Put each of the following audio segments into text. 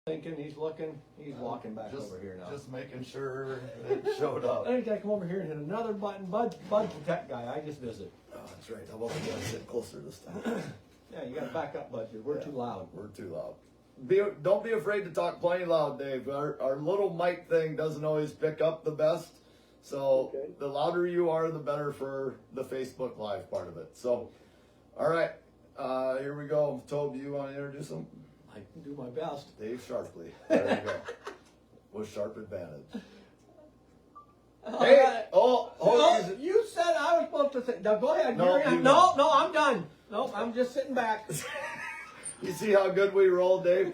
Thinking, he's looking, he's walking back over here now. Just making sure it showed up. I think I come over here and hit another button. Bud's the tech guy. I just visit. Oh, that's right. I wasn't going to sit closer this time. Yeah, you got to back up, Bud. We're too loud. We're too loud. Don't be afraid to talk plenty loud, Dave. Our little mic thing doesn't always pick up the best. So the louder you are, the better for the Facebook Live part of it. So, all right. Here we go. Toby, you want to introduce him? I can do my best. Dave Sharpley. There you go. With Sharp Advantage. Hey! Right. Oh, you said I was supposed to say. Now go ahead. No, I'm done. No, I'm just sitting back. You see how good we roll, Dave?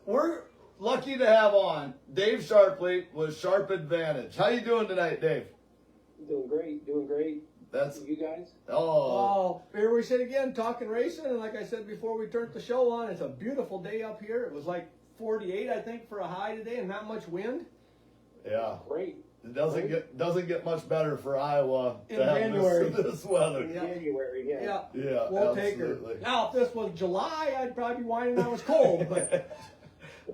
We're lucky to have on Dave Sharpley with Sharp Advantage. How you doing tonight, Dave? Doing great. That's you guys. Oh, here we sit again talking racing, and like I said before we turned the show on, it's a beautiful day up here. It was like 48, I think, for a high today, and not much wind. Yeah. Great. It doesn't get much better for Iowa in January. This weather. Yeah. January, yeah. Yeah, we'll absolutely. take her. Now, if this was July, I'd probably be whining I was cold, but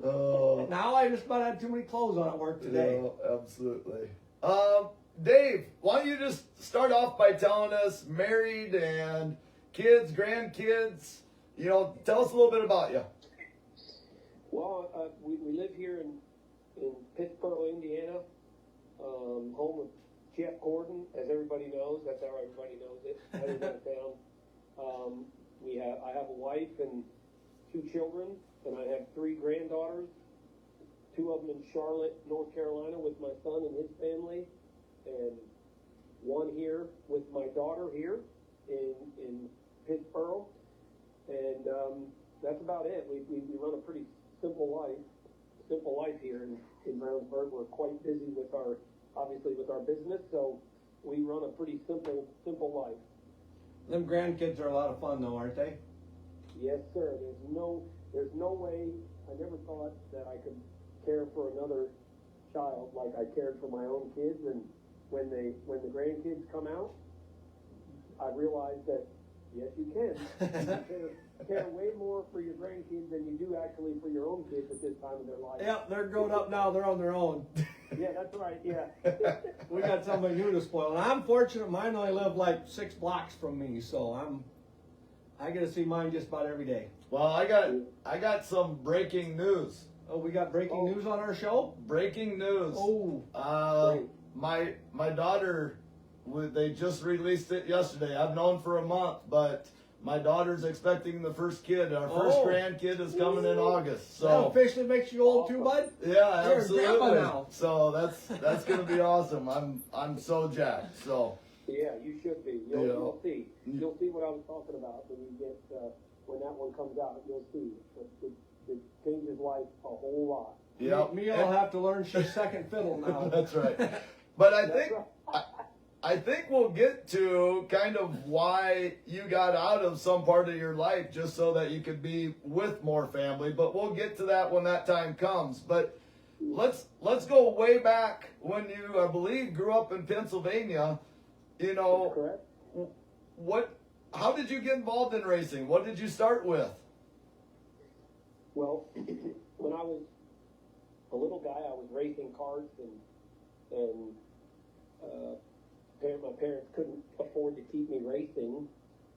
now I just about had too many clothes on at work today. Yeah, absolutely. Dave, why don't you just start off by telling us, married and kids, grandkids, tell us a little bit about you. Well, we live here in Pittsburgh, Indiana, home of Jeff Gordon, as everybody knows. That's how everybody knows it. Everybody town. I have a wife and 2 children, and I have 3 granddaughters. 2 of them in Charlotte, North Carolina, with my son and his family, and 1 here with my daughter here in Pittsburgh, and that's about it. We run a pretty simple life here in Brownsburg. We're quite busy with our business, so we run a pretty simple life. Them grandkids are a lot of fun, though, aren't they? Yes, sir. There's no way. I never thought that I could care for another child like I cared for my own kids, and when the grandkids come out, I realized that yes, you can. You care way more for your grandkids than you do actually for your own kids at this time of their life. Yeah, they're grown up now. They're on their own. Yeah, that's right. Yeah. We got somebody new to spoil. And I'm fortunate. Mine only live like 6 blocks from me, so I get to see mine just about every day. Well, I got some breaking news. Oh, we got breaking news on our show? Breaking news. Oh. My daughter, they just released it yesterday. I've known for a month, but my daughter's expecting the first kid. Our first grandkid is coming in August. So that officially makes you old too, bud? Yeah, You're absolutely. a grandpa now. So that's gonna be awesome. I'm so jacked. So yeah, you should be. You'll see. You'll see what I was talking about when you get when that one comes out. You'll see. It changes life a whole lot. Yeah, me, I'll have to learn she's second fiddle now. That's right. But I think we'll get to kind of why you got out of some part of your life just so that you could be with more family. But we'll get to that when that time comes. But let's go way back when you, I believe, grew up in Pennsylvania. Correct. How did you get involved in racing? What did you start with? Well, when I was a little guy, I was racing karts, and my parents couldn't afford to keep me racing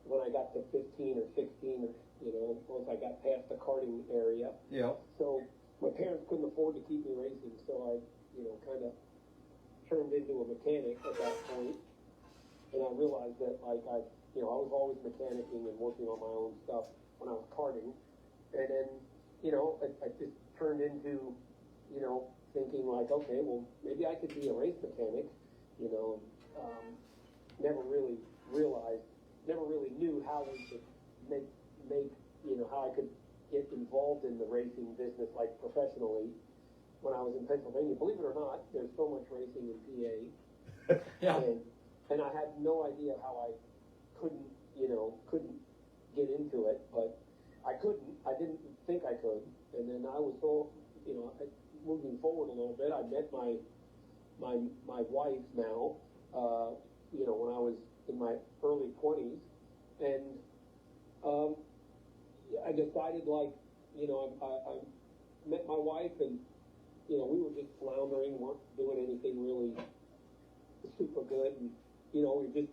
when I got to 15 or 16, or once I got past the karting area. Yeah. So my parents couldn't afford to keep me racing, so I, kind of turned into a mechanic at that point, and I realized that I was always mechanicking and working on my own stuff when I was karting, and then I just turned into thinking like, okay, well maybe I could be a race mechanic, never really realized, never really knew how we could make how I could get involved in the racing business like professionally when I was in Pennsylvania. Believe it or not, there's so much racing in PA. Yeah. And I had no idea how I couldn't get into it, but I couldn't. I didn't think I could. And then I was so, moving forward a little bit, I met my wife now, when I was in my early 20s, and decided, like, you know, I met my wife, and, you know, we were just floundering, weren't doing anything really super good, and, you know, we were just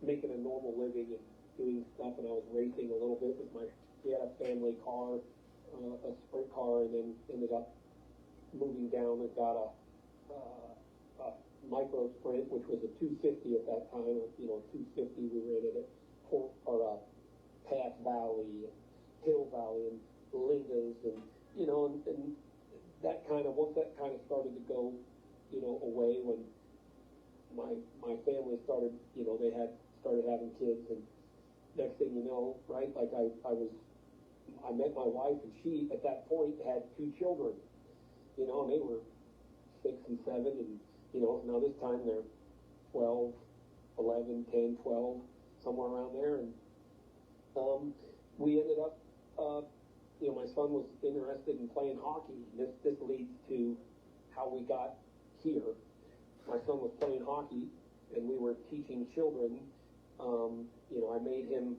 making a normal living and doing stuff, and I was racing a little bit with we had a family car, a sprint car, and then ended up moving down and got a micro sprint, which was a 250 at that time. You know, 250 we rented at Path Valley, Hill Valley, and Lindas, and you know, and that kind of once that kind of started to go, you know, away when my family started, you know, they started having kids, and next thing you know, right, like I met my wife, and she at that point had 2 children, you know, and they were 6 and 7, and you know, now this time they're 12, 11, 10, 12, somewhere around there, and we ended up, you know, my son was interested in playing hockey. This leads to how we got here. My son was playing hockey, and we were teaching children. You know, I made him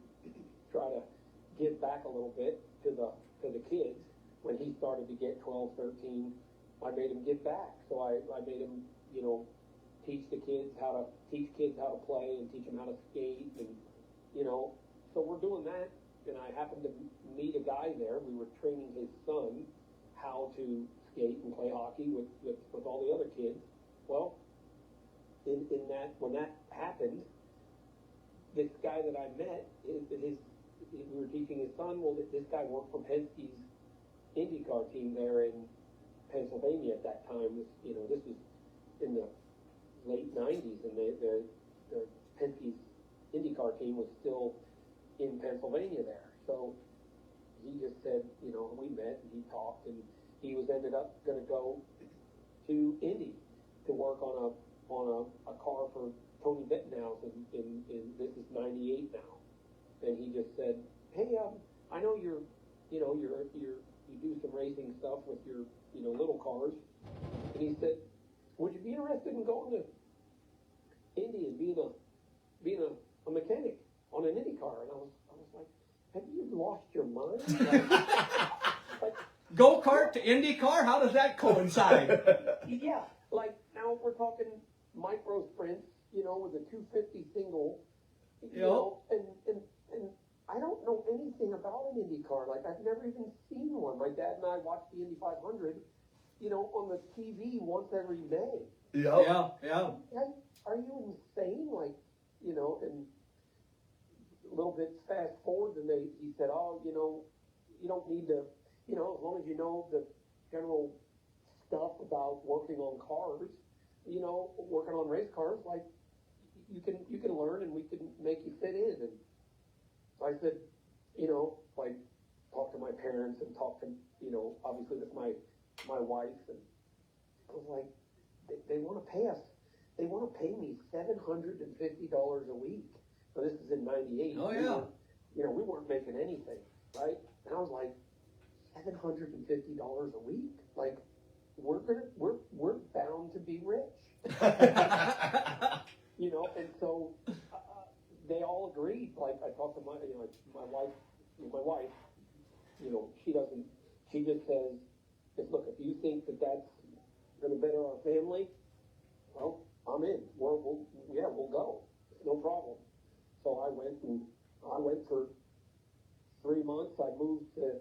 try to give back a little bit to the kids. When he started to get 12, 13, I made him give back. So I made him, you know, teach kids how to play and teach them how to skate, and you know, so we're doing that. And I happened to meet a guy there. We were training his son how to skate and play hockey with all the other kids. Well, in that, when that happened, this guy that I met, we were teaching his son. Well, this guy worked for Penske's IndyCar team there in Pennsylvania at that time. You know, this was in the late 90s, and the Penske's IndyCar team was still in Pennsylvania there. So he just said, you know, we met and he talked, and he ended up going to go to Indy to work on a car for Tony Bettenhouse, in this is 98 now. And he just said, hey, I know you do some racing stuff with your, you know, little cars. And he said, would you be interested in going to Indy and being a mechanic on an Indy car? And I was like, have you lost your mind? Like, Go-kart to IndyCar? How does that coincide? yeah, like now we're talking micro sprints, you know, with a 250 single, you know, and I don't know anything about an Indy car. Like, I've never even seen one. My dad and I watched the Indy 500, you know, on the TV once every May. Yeah. Like, are you insane? Like, you know, and a little bit fast forward, and he said, oh, you know, you don't need to, you know, as long as you know the general stuff about working on cars, you know, working on race cars, like, you can learn, and we can make you fit in. And so I said, you know, like, talk to my parents and talk to, you know, obviously with my wife, and I was like, they want to pay us. They want to pay me $750 a week. So this is in '98. Oh yeah. We weren't making anything, right? And I was like, $750 a week? Like, we're bound to be rich. You know, and so they all agreed. Like, I talked to my wife, you know, she just says, look, if you think that that's going to better our family, well, I'm in. We'll go. No problem. So I went for 3 months. I moved to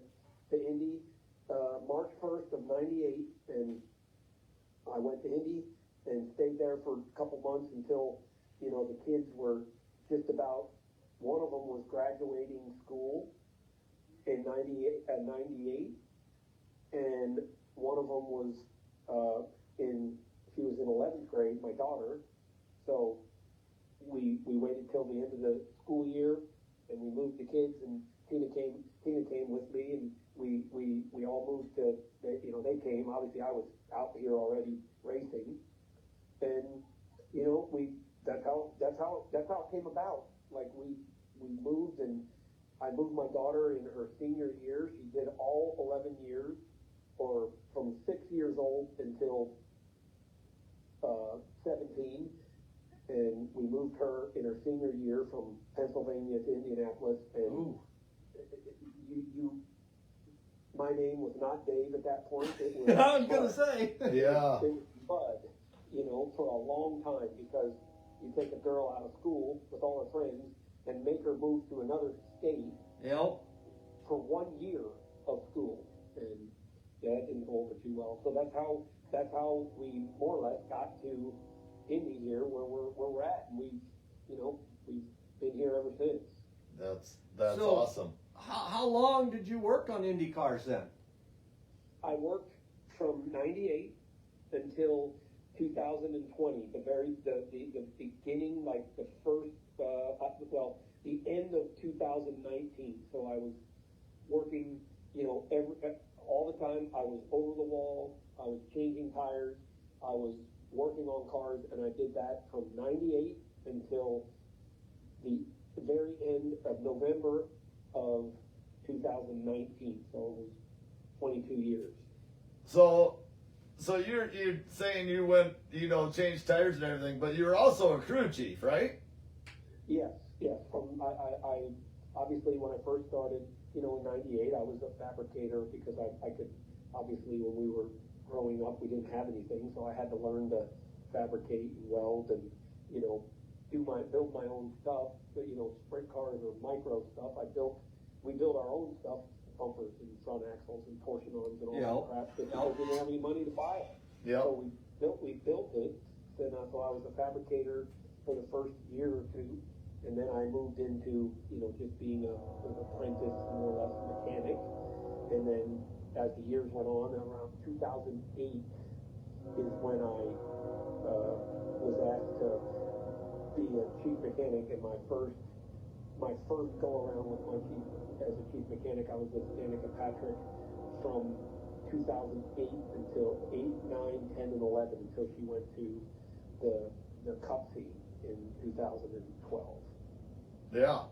Indy, March 1st of '98, and I went to Indy and stayed there for a couple months until, you know, the kids were just about, one of them was graduating school in '98, and one of them was she was in 11th grade, my daughter. So we waited till the end of the school year, and we moved the kids, and Tina came with me, and we all moved to, you know, they came. Obviously, I was out here already racing, and you know, that's how it came about. Like, we moved, and I moved my daughter in her senior year. She did all 11 years, or from 6 years old until 17, and we moved her in her senior year from Pennsylvania to Indianapolis, and you my name was not Dave at that point. It was I was gonna say. Yeah. It was Bud, for a long time, because you take a girl out of school with all her friends and make her move to another state Yep. for 1 year of school, and that didn't go over too well. So that's how we more or less got to Indy here, where we're at, and we've been here ever since. That's So, awesome. How long did you work on Indy cars then? I worked from '98 until 2020, the beginning, like the first, the end of 2019. So I was working, all the time. I was over the wall. I was changing tires. I was working on cars, and I did that from '98 until the very end of November of 2019. So it was 22 years. So you're saying you went, changed tires and everything, but you're also a crew chief, right? Yes. I obviously, when I first started, in '98, I was a fabricator, because I could, obviously, when we were growing up, we didn't have anything, so I had to learn to fabricate and weld and, build my own stuff, sprint cars or micro stuff. We built our own stuff, bumpers and front axles and torsionons and all that crap, because we didn't have any money to buy it. Yeah. So we built it, and so I was a fabricator for the first year or two, and then I moved into, just being an apprentice, more or less mechanic. And then as the years went on, around 2008 is when I was asked to be a chief mechanic. And my first go around with my chief as a chief mechanic, I was with Danica Patrick from 2008 until 8, 9, 10, and 11, until she went to the Cup scene in 2012. Yeah.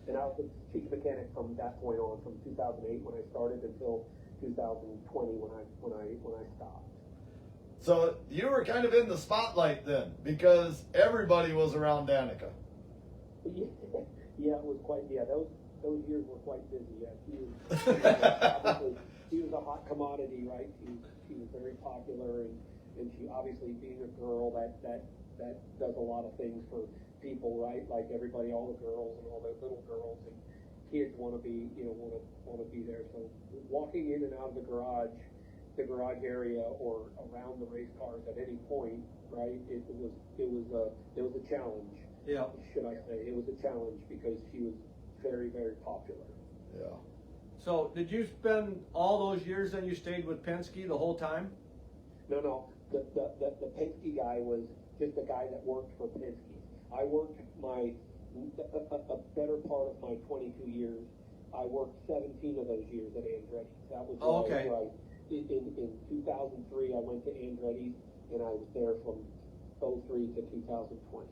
And I was a chief mechanic from that point on, from 2008 when I started until 2020 when I stopped. So you were kind of in the spotlight then, because everybody was around Danica. Yeah, it was quite. Yeah, those years were quite busy. Yeah, she was a hot commodity, right? She was very popular, and she, obviously, being a girl, that does a lot of things for people, right? Like everybody, all the girls and all the little girls and kids want to be, want to be there. So walking in and out of the garage area or around the race cars at any point, right? It was a challenge. Yeah. Should I say? It was a challenge, because she was very, very popular. Yeah. So did you spend all those years then you stayed with Penske the whole time? No. The Penske guy was just a guy that worked for Penske. I worked a better part of my 22 years. I worked 17 of those years at Andretti's. That was okay. Right. In 2003, I went to Andretti's, and I was there from 03 to 2020.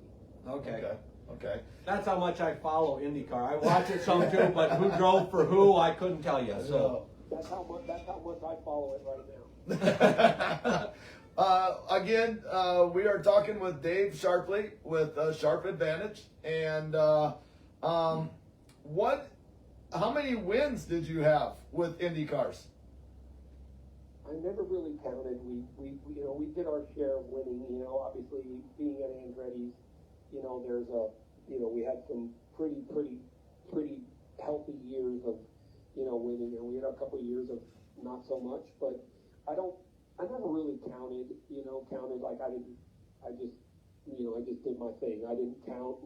Okay. That's how much I follow IndyCar. I watch it some too, but who drove for who, I couldn't tell you. So that's how much I follow it right now. Again, we are talking with Dave Sharpley with Sharp Advantage, and how many wins did you have with Indy cars? I never really counted. We did our share of winning. Obviously being at Andretti's, we had some pretty healthy years of winning, and we had a couple of years of not so much. But I never really counted. Like I just did my thing. I didn't count,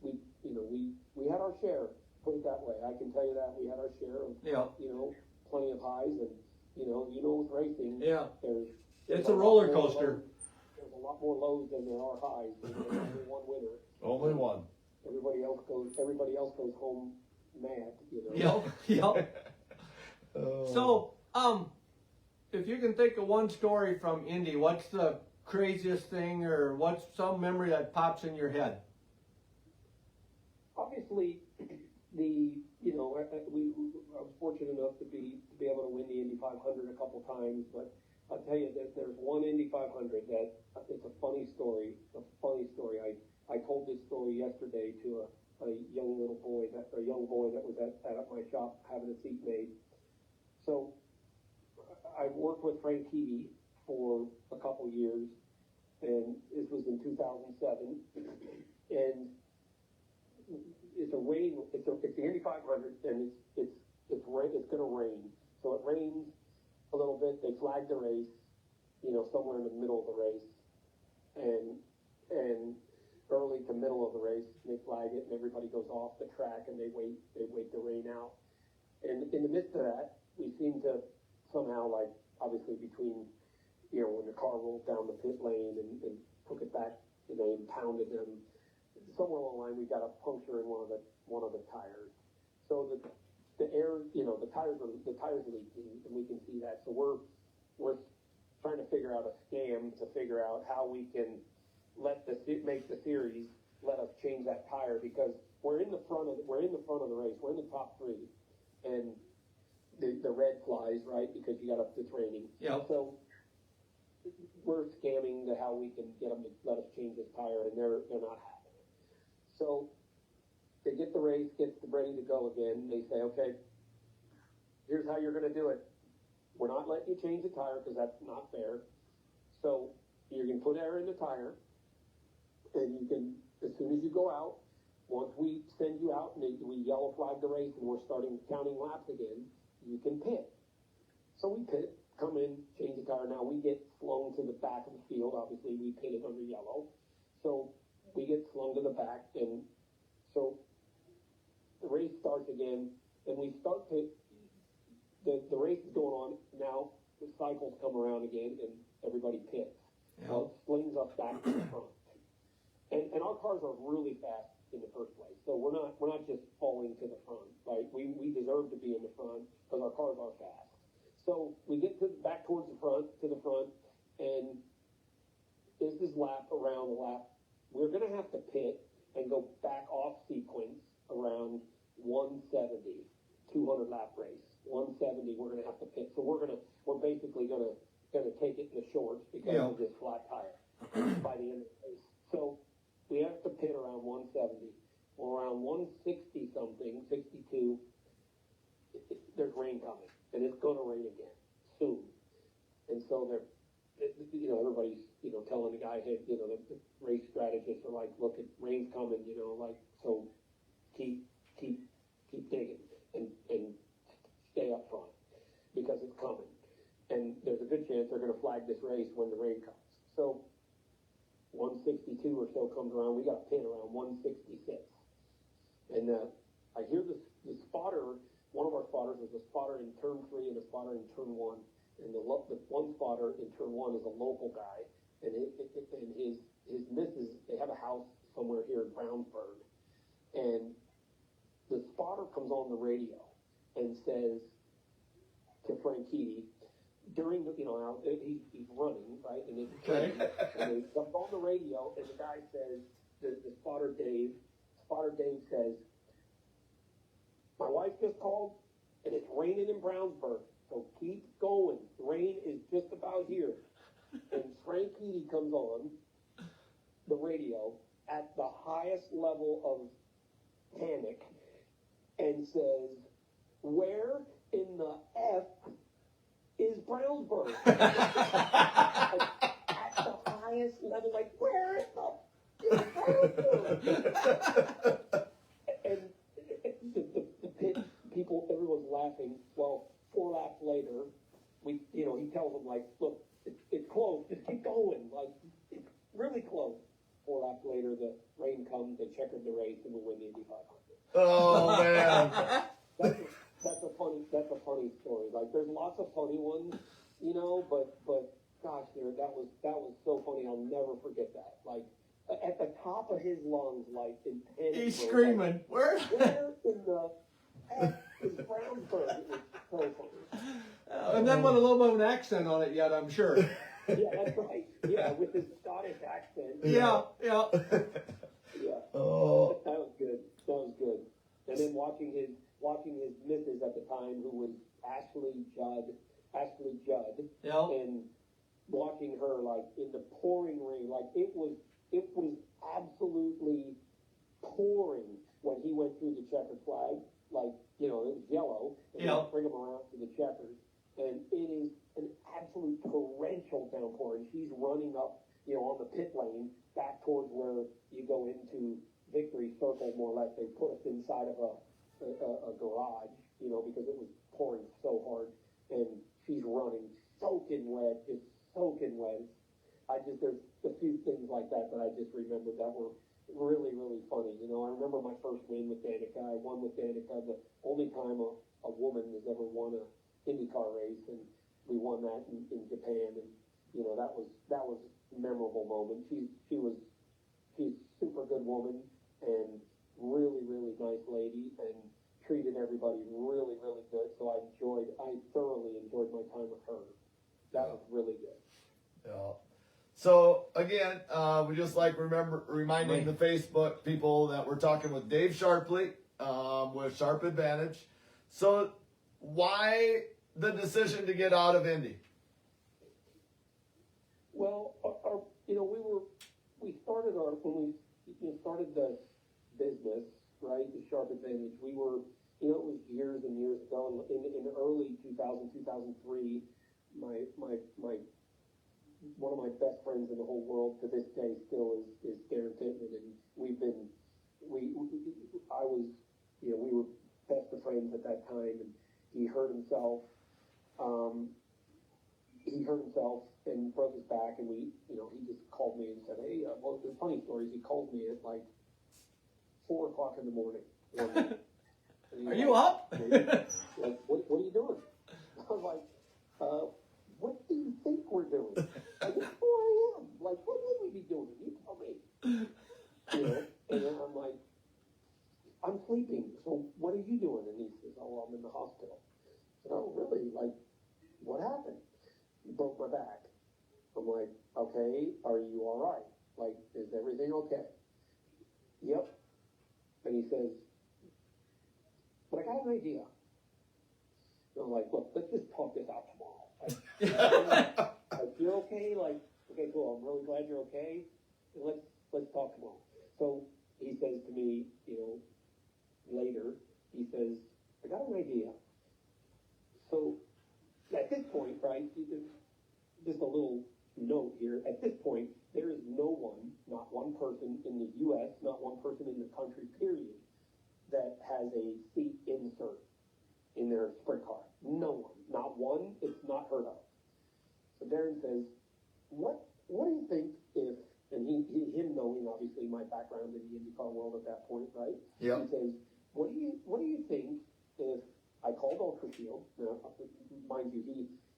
and we had our share. Put it that way. I can tell you that we had our share of plenty of highs, and with racing. Yeah. There's it's a roller coaster. There's a lot more lows than there are highs. There's only one winner. Only one. Everybody else goes home mad. Yep. So, if you can think of one story from Indy, what's the craziest thing, or what's some memory that pops in your head? Obviously, I was fortunate enough to be able to win the Indy 500 a couple times, but I'll tell you that there's one Indy 500 that it's a funny story. I told this story yesterday to a a young boy that was at my shop having a seat made. So I worked with Frank Keevy for a couple years, and this was in 2007, and it's the Indy 500, and it's going to rain. So it rains a little bit. They flag the race, somewhere in the middle of the race, and early to middle of the race, they flag it, and everybody goes off the track, and they wait the rain out. And in the midst of that, we seem to somehow, like, obviously between, when the car rolled down the pit lane and took it back, they impounded them. Somewhere along the line, we got a puncture in one of the tires. So the air, the tires are leaking, and we can see that. So we're trying to figure out a scam to figure out how we can make the series let us change that tire, because we're in the front of the race. We're in the top three, and the red flies, right, because it's raining. Yeah. So we're scamming to how we can get them to let us change this tire, and they're not having it. So they get the race, gets ready to go again. They say, okay, here's how you're going to do it. We're not letting you change the tire because that's not fair. So you can put air in the tire, and you can, as soon as you go out, once we send you out and we yellow flag the race and we're starting counting laps again, you can pit. So we pit, come in, change the tire. Now we get slung to the back of the field. Obviously, we pitted under yellow. So we get slung to the back, and so the race starts again, and we start to, the race is going on. Now the cycles come around again, and everybody pits. Yeah. Well, it slings us back to the front. And our cars are really fast in the first place. So we're not just falling to the front, right? We deserve to be in the front because our cars are fast. So we get back towards the front, and this is lap around the lap. We're going to have to pit and go back off sequence around 170, 200 lap race. 170, we're going to have to pit. So we're basically going to take it in the shorts because of this flat tire by the end of the race. So we have to pit around 170. Well, around 160 something, 62, there's rain coming, and it's going to rain again soon. And so everybody's telling the guy, hey, the race strategists are like, look, rain's coming, so keep digging and stay up front because it's coming. And there's a good chance they're going to flag this race when the rain comes. So 162 or so comes around. We got a pin around 166. And I hear the spotter, one of our spotters is a spotter in turn 3 and a spotter in turn 1. And the one spotter in turn 1 is a local guy. And his missus, they have a house somewhere here in Brownsburg. And the spotter comes on the radio and says to Frank Keevy, during the, he's running, right? And he comes on the radio, and the guy says, the spotter Dave says, my wife just called, and it's raining in Brownsburg, so keep going. The rain is just about here. And Frank Keevy comes on the radio at the highest level of panic and says, where in the F is Brownsburg? At the highest level, like, where is Brownsburg? And the pit people, everyone's laughing. Well, 4 laps later, he tells them, like, look, it's close, just keep going. Like, it's really close. 4 laps later, the rain comes, they checkered the race, and we win the Indy 500. Oh, man. That's a funny story. Like, there's lots of funny ones, but gosh, that was so funny. I'll never forget that. Like, at the top of his lungs, like, in panic. He's screaming, like, where in the F is Brownsburg? It was so funny. and then with a little bit of an accent on it yet, I'm sure. Yeah, that's right. Yeah, with his Scottish accent. Yeah. Yeah. Oh. That was good. And then watching his missus at the time, who was Ashley Judd, Yeah. and watching her, like, in the pouring rain, like, it was absolutely pouring. when he went through the checkered flag, like, you know, it was yellow, and Yeah. bring him around to the checkers, and it is an absolute torrential downpour, and she's running up, you know, on the pit lane back towards where you go into Victory Circle, more or less. They put us inside of a garage, you know, because it was pouring so hard, and she's running soaking wet, just soaking wet. There's a few things like that I just remembered that were really, really funny. You know, I remember my first win with Danica. I won with Danica, the only time a woman has ever won a IndyCar race, and we won that in Japan, and you know, that was a memorable moment. She's a super good woman and really, really nice lady, and treated everybody really, really good. So I thoroughly enjoyed my time with her. That was really good. Yeah. So again, we just like reminding the Facebook people that we're talking with Dave Sharpley with Sharp Advantage. So why the decision to get out of Indy? Well, you know, we started when we started the business, right, the Sharp Advantage. We were, you know, it was years and years ago, in early 2003, my one of my best friends in the whole world to this day still is Darren Pittman, and we were best of friends at that time, and he hurt himself and broke his back, and he just called me and said, hey, well, the funny story is he called me at like 4 o'clock in the morning. Are you up? Like, what are you doing? I was like, what do you think we're doing? Like, it's 4 a.m. Like, what would we be doing? You tell me. You know, and then I'm like, I'm sleeping, so what are you doing? And he says, oh, I'm in the hospital. I said, oh, really? Like, what happened? He broke my back. I'm like, okay, are you all right? Like, is everything okay? Yep. And he says, but I got an idea. And I'm like, look, let's just talk this out tomorrow. Like, you're okay? Like, okay, cool. I'm really glad you're okay. And let's talk tomorrow. So he says to me, you know, later, he says, I got an idea. So at this point, right, just a little note here. At this point, there is no one, not one person in the U.S., not one person in the country, period, that has a seat insert in their sprint car. No one. Not one. It's not heard of. So Darren says, what do you think if, and him knowing obviously my background in the IndyCar world at that point, right? Yep. He says, what do you think if I called Ultra Shield? Now, mind you,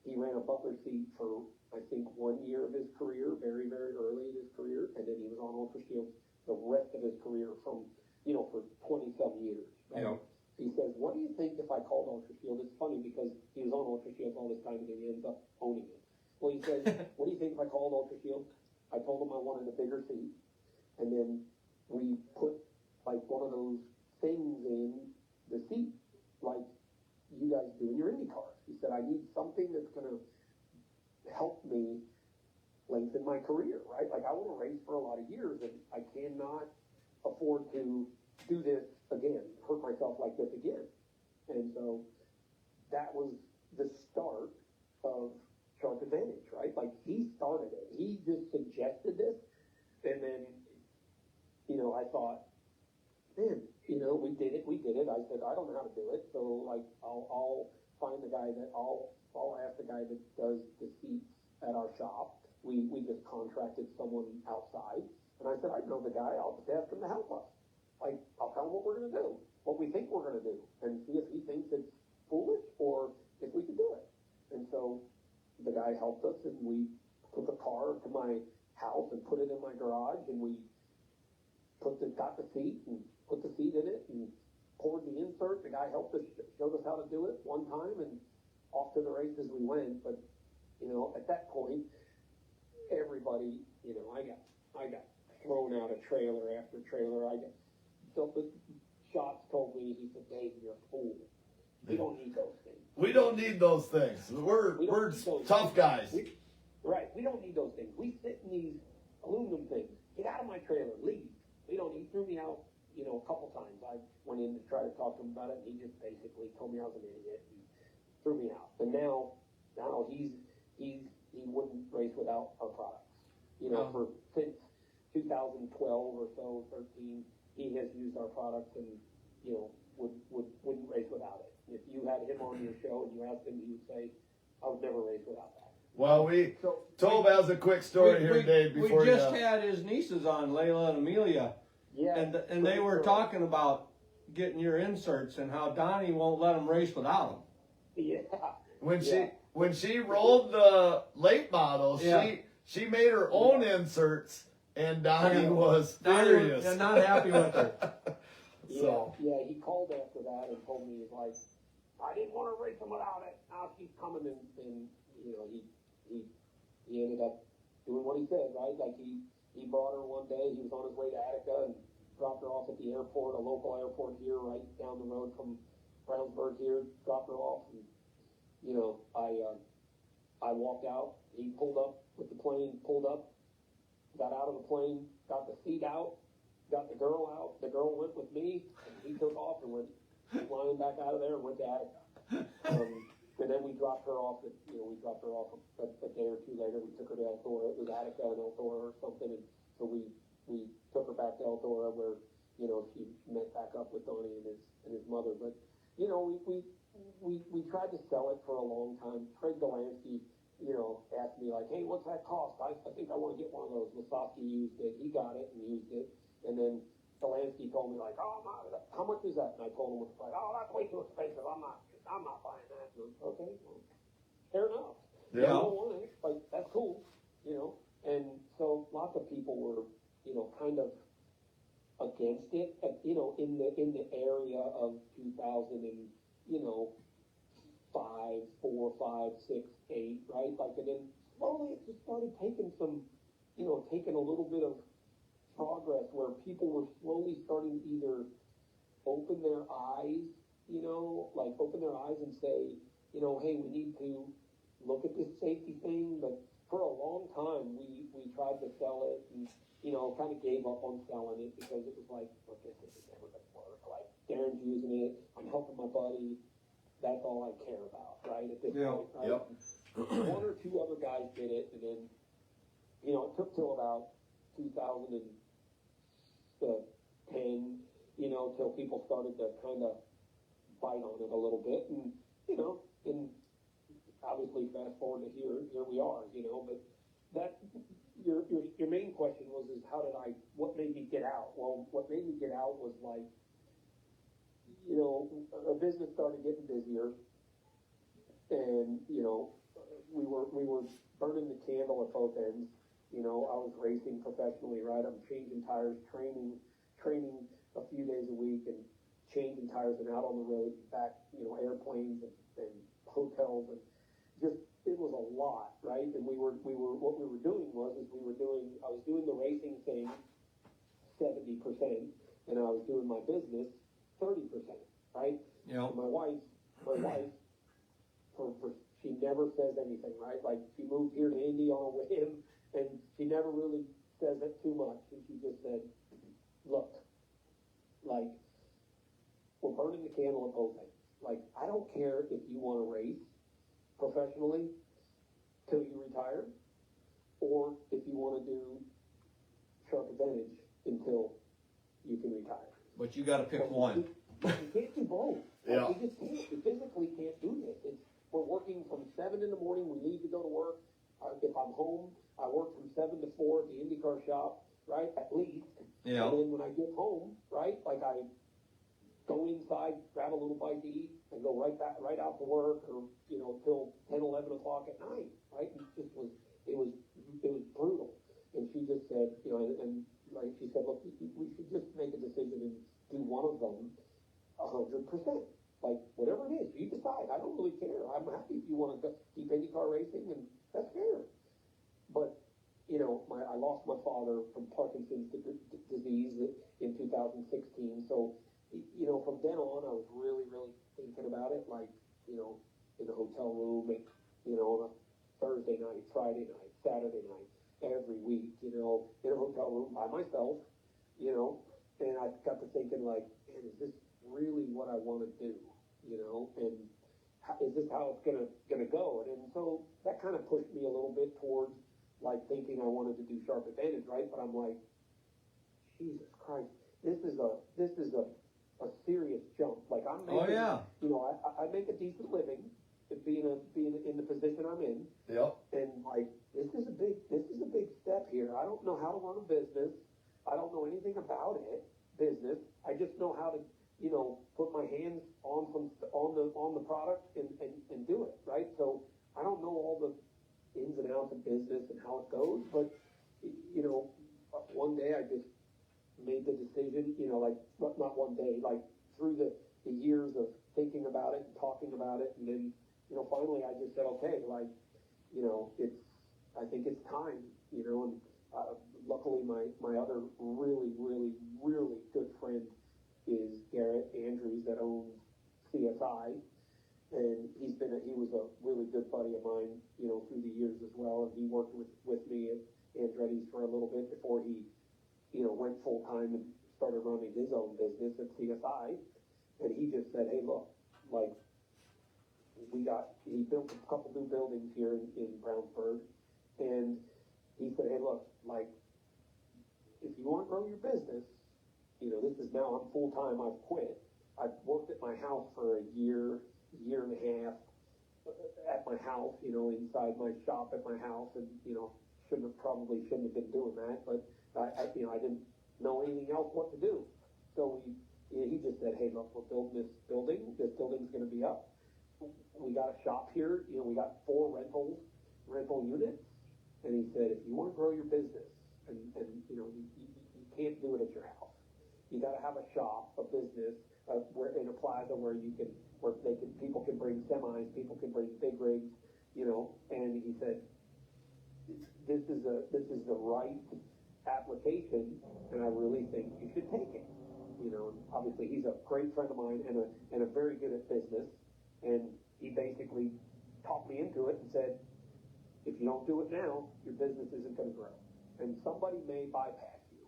he ran a butler seat for I think 1 year of his career, very, very early in his career, and then he was on Ultra Shield the rest of his career for 20-some years. Right? Yeah. He says, what do you think if I called Ultra Shield? It's funny because he was on Ultra Shield all this time and then he ends up owning it. Well, he says, what do you think if I called Ultra Shield? I told him I wanted a bigger seat, and then we put like one of those things in the seat, like you guys do in your Indy cars. He said, I need something that's going to help me lengthen my career, right? Like, I want to race for a lot of years, and I cannot afford to do this again, hurt myself like this again. And so that was the start of Sharp Advantage, right? Like, he started it. He just suggested this, and then, I thought, man, we did it. I said, I don't know how to do it, so, like, I'll find the guy I'll ask the guy that does the seats at our shop. We just contracted someone outside, and I said, I know the guy. I'll just ask him to help us. Like, I'll tell him what we're going to do, what we think we're going to do, and see if he thinks it's foolish or if we can do it. And so the guy helped us, and we took a car to my house and put it in my garage, and we got the seat and put the seat in it and poured the insert. The guy helped us, showed us how to do it one time, and off to the races we went. But at that point, everybody, I got thrown out of trailer after trailer. The shots told me, he said, Dave, you're a fool. We don't need those things. We don't need those things. We're tough guys. We don't need those things. We sit in these aluminum things. Get out of my trailer. Leave. We don't need. He threw me out a couple times I went in to try to talk to him about it, and he just basically told me I was an idiot and threw me out. And now he wouldn't race without our products. For since 2012 or so, 13, he has used our products and wouldn't race without it. If you had him on your show and you asked him, he would say, "I would never race without that." Well, Tobe has a quick story here, Dave. Before we just had his nieces on, Layla and Amelia, and they were talking about getting your inserts and how Donnie won't let them race without them. Yeah. When she rolled the late model, she made her own inserts, and Donnie was furious. Donnie not happy with her. Yeah, he called after that and told me, he's like, "I didn't want to race him without it. Now she's coming," and he ended up doing what he said, right? Like he brought her one day. He was on his way to Attica and dropped her off at the airport, a local airport here, right down the road from Brownsburg here. Dropped her off, and I walked out. He pulled up with the plane, got out of the plane, got the seat out, got the girl out. The girl went with me, and he took off and went flying back out of there and went to Attica. And then we dropped her off. A day or two later. We took her to El Toro. It was Attica and El Toro or something. And so we took her back to El Toro where she met back up with Donnie and his mother. But we tried to sell it for a long time. Craig Delansky asked me like, "Hey, what's that cost? I think I want to get one of those." Lasowski used it. He got it and used it. And then Delansky told me like, "Oh, how much is that?" And I told him what the price. "Oh, that's way too expensive. I'm not buying that." Okay, well, fair enough. Yeah. I don't want it, but that's cool, And so lots of people were, kind of against it, in the area of 2000 and, 4, 5, 6, 8, right? Like, and then slowly it just started taking taking a little bit of progress where people were slowly starting to either open their eyes, open their eyes and say, "Hey, we need to look at this safety thing." But for a long time, we tried to sell it and, kind of gave up on selling it because it was like, "Look, this is never going to work." Like, Darren's using it. I'm helping my buddy. That's all I care about, right? At this point, right? Yep. One or two other guys did it, and then, it took till about 2010, till people started to kind of bite on it a little bit, and and obviously fast forward to here we are, but that your main question was what made me get out? Well, what made me get out was like, our business started getting busier, and we were burning the candle at both ends. I was racing professionally, right? I'm changing tires, training a few days a week, and changing tires and out on the road, back, airplanes and hotels, and just, it was a lot, right? And what we were doing was, I was doing the racing thing 70%, and I was doing my business 30%, right? Yeah. And my wife, she never says anything, right? Like, she moved here to Indy on a whim, and she never really says it too much, and she just said, "Look, like, we're burning the candle at both ends. Like, I don't care if you want to race professionally till you retire, or if you want to do Sharp Advantage until you can retire. But you got to pick one." You can't do both. Yeah. We just can't. We physically can't do this. We're working from 7 in the morning. We leave to go to work. If I'm home, I work from 7 to 4 at the IndyCar shop, right? At least. Yeah. And then when I get home, right, like I go inside, grab a little bite to eat, and go right out to work, or till 10, 11 o'clock at night, right? It was brutal. And she just said, and like she said, "Look, we should just make a decision and do one of them 100%. Like, whatever it is, you decide. I don't really care. I'm happy if you want to keep IndyCar racing, and that's fair." But I lost my father from Parkinson's disease in 2016. So, from then on, I was really, really thinking about it, like, in the hotel room, and, on a Thursday night, Friday night, Saturday night, every week, in a hotel room by myself, and I got to thinking like, man, is this really what I want to do? You know, and is this how it's gonna go? And so that kind of pushed me a little bit towards like thinking I wanted to do Sharp Advantage, right? But I'm like, Jesus Christ, this is a serious jump. Like I'm making, you know, I make a decent living being in the position I'm in. Yep. And like this is a big step here. I don't know how to run a business. I don't know anything about it, business. I just know how to, you know, put my hands on the product and do it, right? So I don't know all the ins and outs of business and how it goes, but you know, one day I just made the decision, you know, like not one day, like through the years of thinking about it and talking about it, and then, you know, finally I just said, okay, like, you know, I think it's time, you know, and luckily my other really good friend is Garrett Andrews that owns CSI, and he was a really good buddy of mine, you know, through the years as well, and he worked with me at Andretti's for a little bit before he, you know, went full time and started running his own business at CSI, and he just said, hey, look, like, he built a couple new buildings here in Brownsburg, and he said, hey, look, like, if you want to grow your business, you know, this is now, I'm full time, I've quit. I've worked at my house for a year and a half at my house, you know, inside my shop at my house, and, you know, probably shouldn't have been doing that, but I you know, I didn't know anything else what to do. So he just said, hey, look, we're building this building. This building's going to be up. We got a shop here. You know, we got 4 rental units. And he said, if you want to grow your business, and you know, you can't do it at your house. You got to have a shop, a business, where in a plaza where people can bring semis, people can bring big rigs, you know. And he said, this is the right application, and I really think you should take it. You know, and obviously he's a great friend of mine and a very good at business, and he basically talked me into it and said, if you don't do it now, your business isn't going to grow, and somebody may bypass you.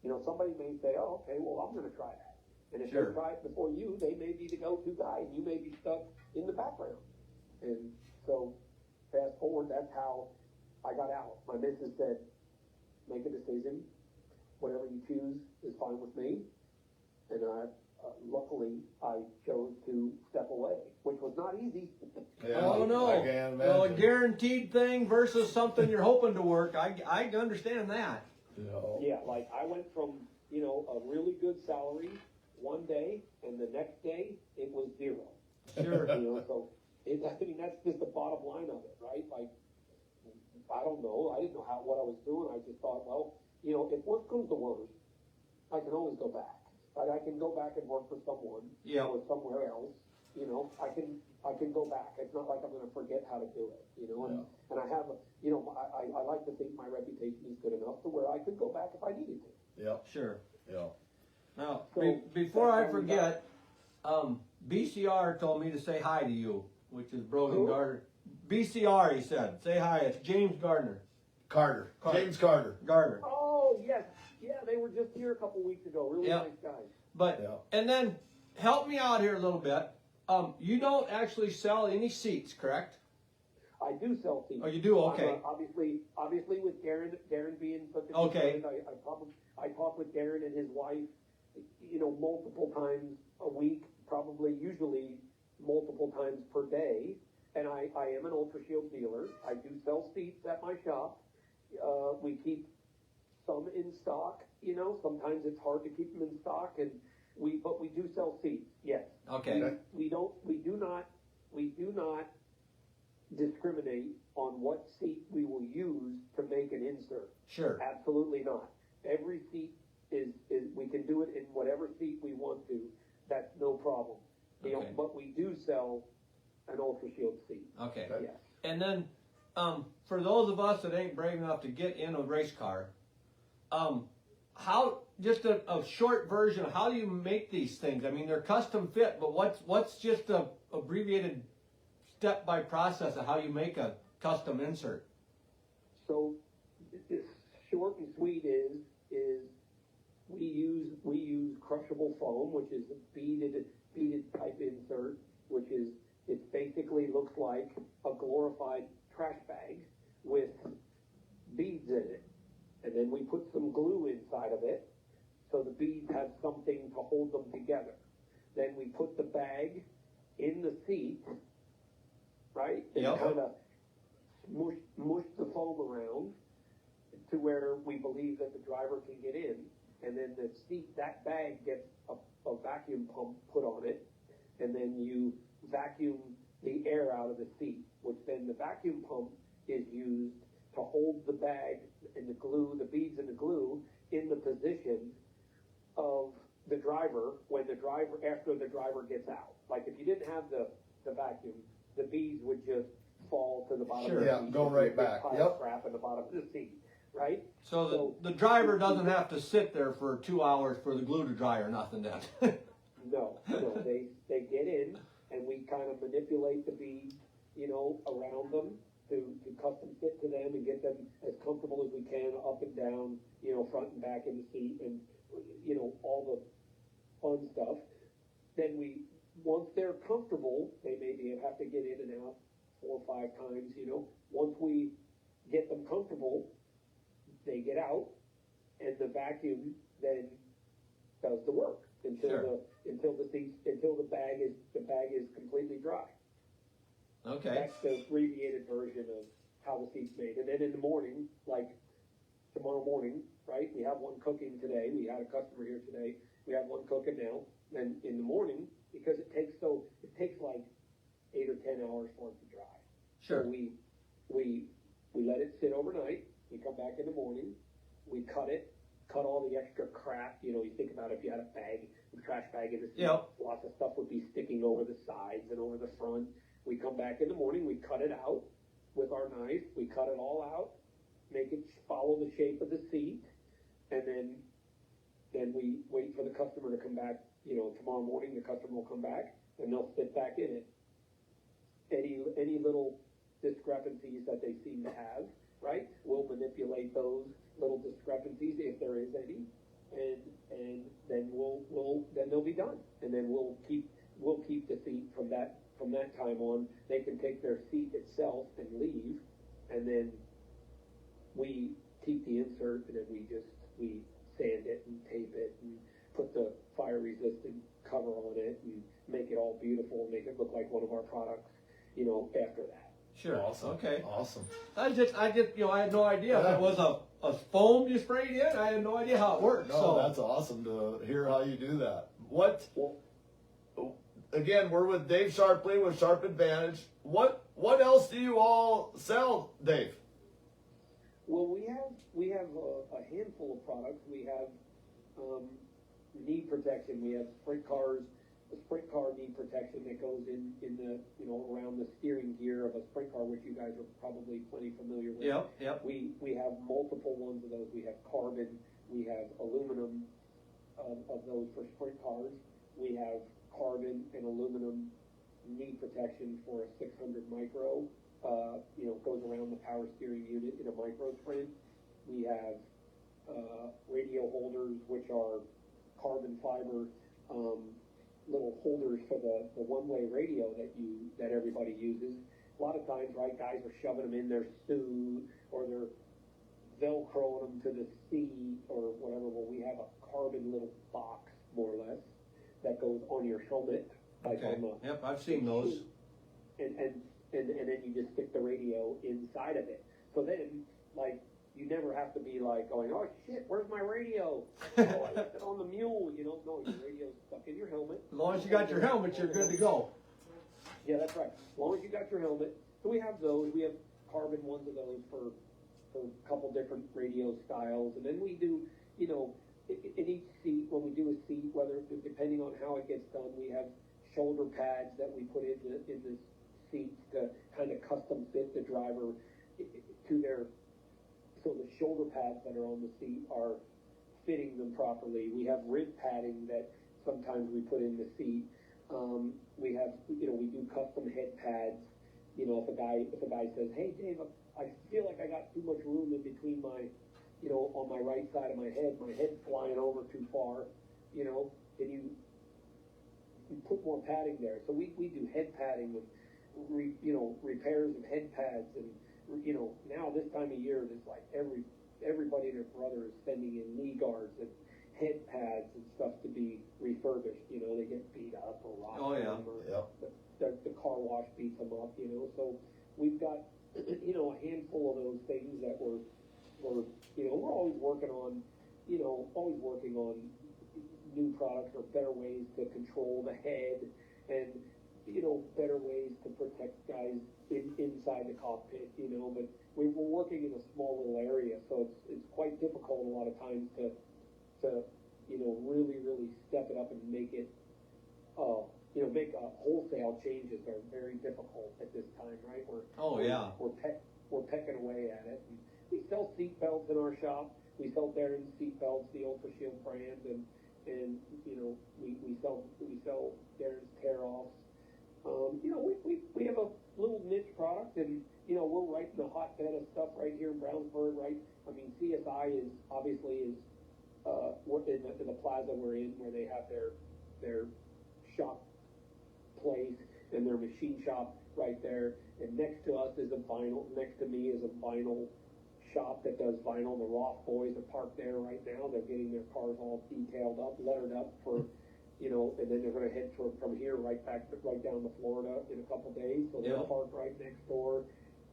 You know, somebody may say, oh, okay, well, I'm going to try that, and if they try it before you, they may be the go-to guy, and you may be stuck in the background. And so, fast forward, that's how I got out. My missus said, make a decision. Whatever you choose is fine with me. And luckily, I chose to step away, which was not easy. Yeah, oh no! I can Well, a imagine. guaranteed thing versus something you're hoping to work. I understand that. Yeah, like I went from, you know, a really good salary one day, and the next day it was 0. Sure. You know, so I mean that's just the bottom line of it, right? Like, I don't know. I didn't know what I was doing. I just thought, well, you know, if worst comes to worst, I can always go back. Like, I can go back and work for someone or somewhere else. You know, I can go back. It's not like I'm going to forget how to do it. You know, and I have, you know, I like to think my reputation is good enough to where I could go back if I needed to. Yeah. Sure. Yeah. Now, So, before I forget, BCR told me to say hi to you, which is Brogan Gardner. BCR, he said. Say hi. It's James Gardner. Carter. James Carter. Gardner. Oh, yes. Yeah, they were just here a couple weeks ago. Really nice guys. But, and then, help me out here a little bit. You don't actually sell any seats, correct? I do sell seats. Oh, you do? Okay. Obviously with Darren being such a good friend, I talk with Darren and his wife, you know, multiple times a week, usually multiple times per day. And I am an Ultra Shield dealer. I do sell seats at my shop. We keep some in stock. You know, sometimes it's hard to keep them in stock, but we do sell seats. Yes. Okay. We do not discriminate on what seat we will use to make an insert. Sure. Absolutely not. Every seat is we can do it in whatever seat we want to. That's no problem. You know, but we do sell an Ultra Shield seat. Okay. Yes. And then, for those of us that ain't brave enough to get in a race car, how, just a short version, how do you make these things? I mean, they're custom fit, but what's just a abbreviated step by process of how you make a custom insert? So, short and sweet is we use crushable foam, which is a beaded type insert, which is, it basically looks like a glorified trash bag with beads in it. And then we put some glue inside of it, so the beads have something to hold them together. Then we put the bag in the seat, right? And Yep. kind of mush the foam around to where we believe that the driver can get in. And then the seat, that bag gets a vacuum pump put on it, and then you vacuum the air out of the seat, which then the vacuum pump is used to hold the bag and the glue, the beads and the glue in the position of the driver after the driver gets out. Like if you didn't have the vacuum, the beads would just fall to the bottom Sure. of the Yeah, seat. go and right big back. pile Yep. of crap in the bottom of the seat, right? So the driver doesn't have to sit there for 2 hours for the glue to dry or nothing then. No, they get in, and we kind of manipulate the beads, around them to custom fit to them and get them as comfortable as we can, up and down, front and back in the seat, and all the fun stuff. Then once they're comfortable, they maybe have to get in and out 4 or 5 times. Once we get them comfortable, they get out, and the vacuum then does the work until Sure. the bag is completely dry. Okay. That's the abbreviated version of how the seat's made. And then in the morning, like tomorrow morning, right? We have one cooking today. We had a customer here today. We have one cooking now. And in the morning, because it takes like 8 or 10 hours for it to dry. Sure. So we let it sit overnight. We come back in the morning. We cut all the extra crap. You think about if you had a trash bag in the seat, Yep. lots of stuff would be sticking over the sides and over the front. We come back in the morning, we cut it out with our knife. We cut it all out, make it follow the shape of the seat, and then we wait for the customer to come back. Tomorrow morning the customer will come back and they'll sit back in it. Any little discrepancies that they seem to have, right? We'll manipulate those little discrepancies if there is any, and then then they'll be done, and then we'll keep the seat from that time on. They can take their seat itself and leave, and then we keep the insert, and then we sand it and tape it and put the fire resistant cover on it and make it all beautiful and make it look like one of our products, after that. Sure. Awesome. Okay. Awesome. I had no idea if it was a foam you sprayed in. I had no idea how it worked. No, so that's awesome to hear how you do that. What? Well, Again, we're with Dave Sharpley with Sharp Advantage. What else do you all sell, Dave? Well, we have a handful of products. We have knee protection. We have sprint car knee protection that goes in the around the steering gear of a sprint car, which you guys are probably plenty familiar with. Yep. We have multiple ones of those. We have carbon. We have aluminum of those for sprint cars. We have carbon and aluminum knee protection for a 600 micro. Goes around the power steering unit in a micro sprint. We have radio holders, which are carbon fiber little holders for the one-way radio that everybody uses. A lot of times, right, guys are shoving them in their suit or they're velcroing them to the seat or whatever. Well, we have a carbon little box, more or less, that goes on your helmet. Like Okay. on the, Yep. I've seen those. and then you just stick the radio inside of it. So then, like, you never have to be like going, oh shit, where's my radio? Oh, I left it on the mule. No, your radio's stuck in your helmet. As long as you got your helmet, you're good to go. Yeah, that's right. As long as you got your helmet. So we have those. We have carbon ones of those for a couple different radio styles, and then we do, in each seat, when we do a seat, whether depending on how it gets done, we have shoulder pads that we put in the seats to kind of custom fit the driver to their. So the shoulder pads that are on the seat are fitting them properly. We have rib padding that sometimes we put in the seat. We have, we do custom head pads. If a guy says, hey Dave, I feel like I got too much room in between my you know, on my right side of my head's flying over too far, you know, and you put more padding there. So we do head padding and, you know, repairs of head pads. And, you know, now this time of year, it's like everybody and their brother is sending in knee guards and head pads and stuff to be refurbished. You know, they get beat up or rocked. Oh, yeah. Yep. The car wash beats them up, you know. So we've got, you know, a handful of those things that we're you know, we're always working on, you know, new products or better ways to control the head and, you know, better ways to protect guys inside the cockpit, you know. But we're working in a small little area, so it's quite difficult a lot of times to you know, really step it up and make it, you know, make wholesale changes are very difficult at this time, right? We're pecking away at it. And we sell seat belts in our shop. We sell Darren's seat belts, the Ultra Shield brand, and you know, we sell Darren's tear-offs. You know, we have a little niche product, and you know, we're right in the hotbed of stuff right here in Brownsburg, right? I mean, CSI is obviously in the plaza we're in, where they have their shop place and their machine shop right there. And next to us is next to me is a vinyl shop that does vinyl. The Roth boys are parked there right now. They're getting their cars all detailed up, lettered up for, you know, and then they're going to head from here right down to Florida in a couple days. So they're parked right next door.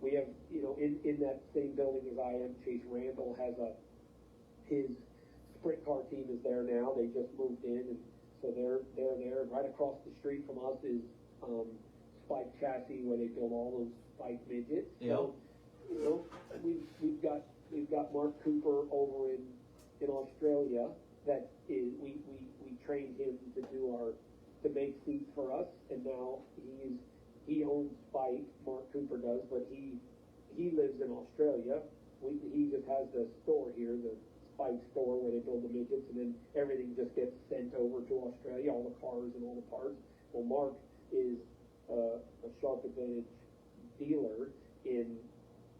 We have, you know, in that same building as I am, Chase Randall has his sprint car team is there now. They just moved in, and so they're there. Right across the street from us is Spike Chassis, where they build all those Spike midgets. So, you know, we've got Mark Cooper over in Australia. That is, we trained him to make seats for us, and now he owns Spike. Mark Cooper does, but he lives in Australia. He just has the store here, the Spike store, where they build the midgets, and then everything just gets sent over to Australia, all the cars and all the parts. Well, Mark is a Sharp Advantage dealer in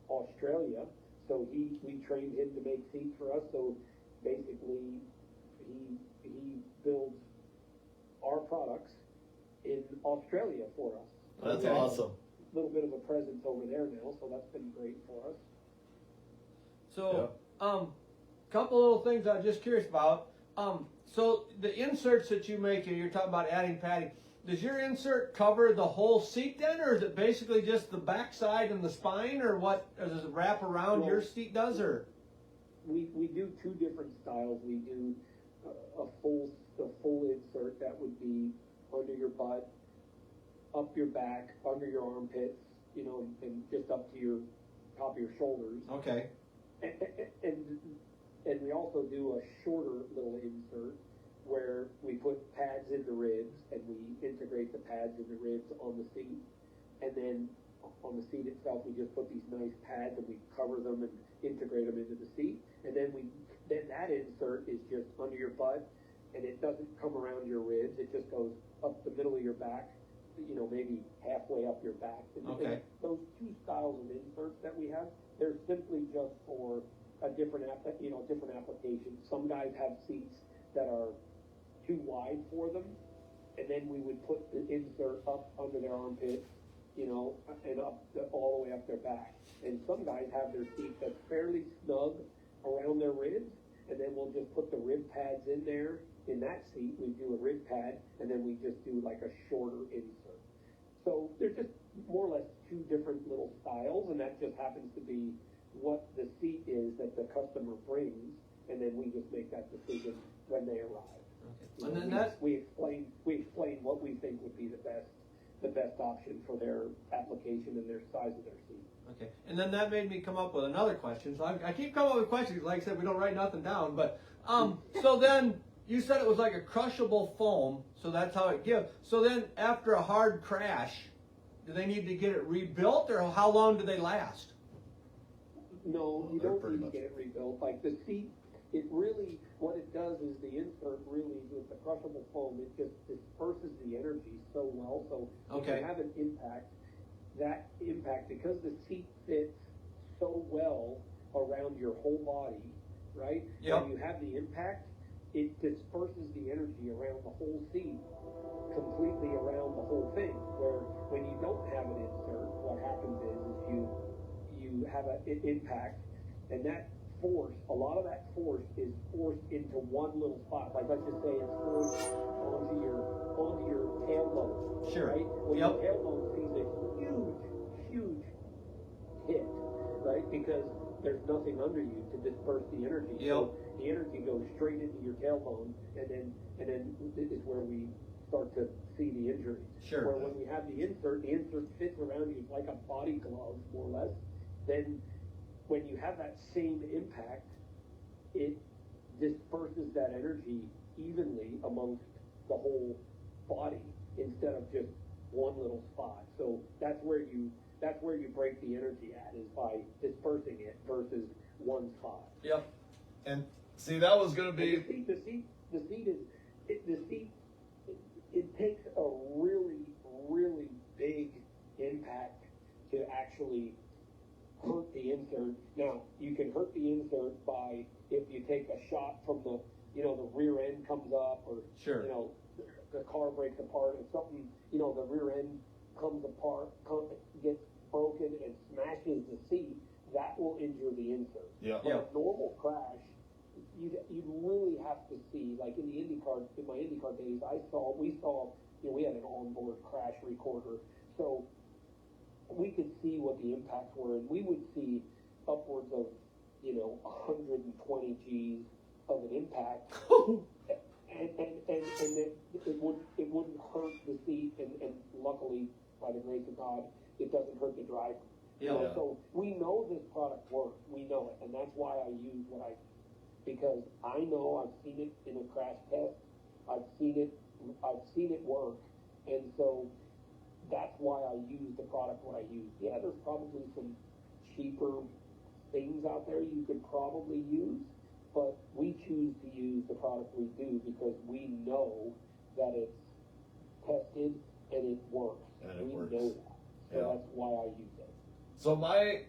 Australia, so we trained him to make seats for us. So basically, he builds our products in Australia for us. That's awesome. A little bit of a presence over there now, so that's been great for us. So, couple little things I'm just curious about. So the inserts that you make, and you're talking about adding padding, does your insert cover the whole seat then, or is it basically just the backside and the spine, or what? Or does it wrap around your seat does, or? We do two different styles. We do a full insert that would be under your butt, up your back, under your armpits, you know, and just up to your top of your shoulders. Okay. And we also do a shorter little insert where we put pads in the ribs, and we integrate the pads in the ribs on the seat. And then on the seat itself, we just put these nice pads, and we cover them and integrate them into the seat. And then that insert is just under your butt, and it doesn't come around your ribs. It just goes up the middle of your back, you know, maybe halfway up your back. And those two styles of inserts that we have, they're simply just for a different application. Some guys have seats that are too wide for them, and then we would put the insert up under their armpits, you know, and all the way up their back. And some guys have their seat that's fairly snug around their ribs, and then we'll just put the rib pads in there. In that seat, we do a rib pad, and then we just do like a shorter insert. So they're just more or less two different little styles, and that just happens to be what the seat is that the customer brings, and then we just make that decision when they arrive. Okay. And then we explain what we think would be the best option for their application and their size of their seat. Okay, and then that made me come up with another question. So I keep coming up with questions. Like I said, we don't write nothing down. But so then you said it was like a crushable foam, so that's how it gives. So then after a hard crash, do they need to get it rebuilt, or how long do they last? No, you don't need to get it rebuilt. Like the seat, it really, what it does is the insert really, with the crushable foam, it just disperses the energy so well. So if you have an impact, that impact, because the seat fits so well around your whole body, right? Yep. When you have the impact, it disperses the energy around the whole seat, completely around the whole thing. Where when you don't have an insert, what happens is you have an impact, and that force, a lot of that force is forced into one little spot. Like let's just say it's forced onto your tailbone. Sure. Right? Well, Yep. your tailbone sees a huge hit, right? Because there's nothing under you to disperse the energy. Yep. So the energy goes straight into your tailbone, and then this is where we start to see the injuries. Sure. Where when we have the insert fits around you like a body glove, more or less. Then when you have that same impact, it disperses that energy evenly amongst the whole body instead of just one little spot. So that's where you break the energy at, is by dispersing it versus one spot. Yep. And see, that was going to be. The seat it takes a really big impact to actually hurt the insert. Now, you can hurt the insert by if you take a shot from the rear end comes up, or Sure. The car breaks apart, and something, the rear end comes apart, gets broken and smashes the seat, that will injure the insert. Yeah. But a normal crash, you'd really have to see, like in my IndyCar days, we had an onboard crash recorder, so we could see what the impacts were, and we would see upwards of 120 G's of an impact, and it wouldn't hurt the seat, and luckily, by the grace of God, it doesn't hurt the driver. Yeah. So we know this product works. We know it, and that's why I use because I know I've seen it in a crash test. I've seen it work, and so that's why I use the product what I use. Yeah, there's probably some cheaper things out there you could probably use, but we choose to use the product we do because we know that it's tested and it works. And it we works. know that. So Yeah. that's why I use it. So my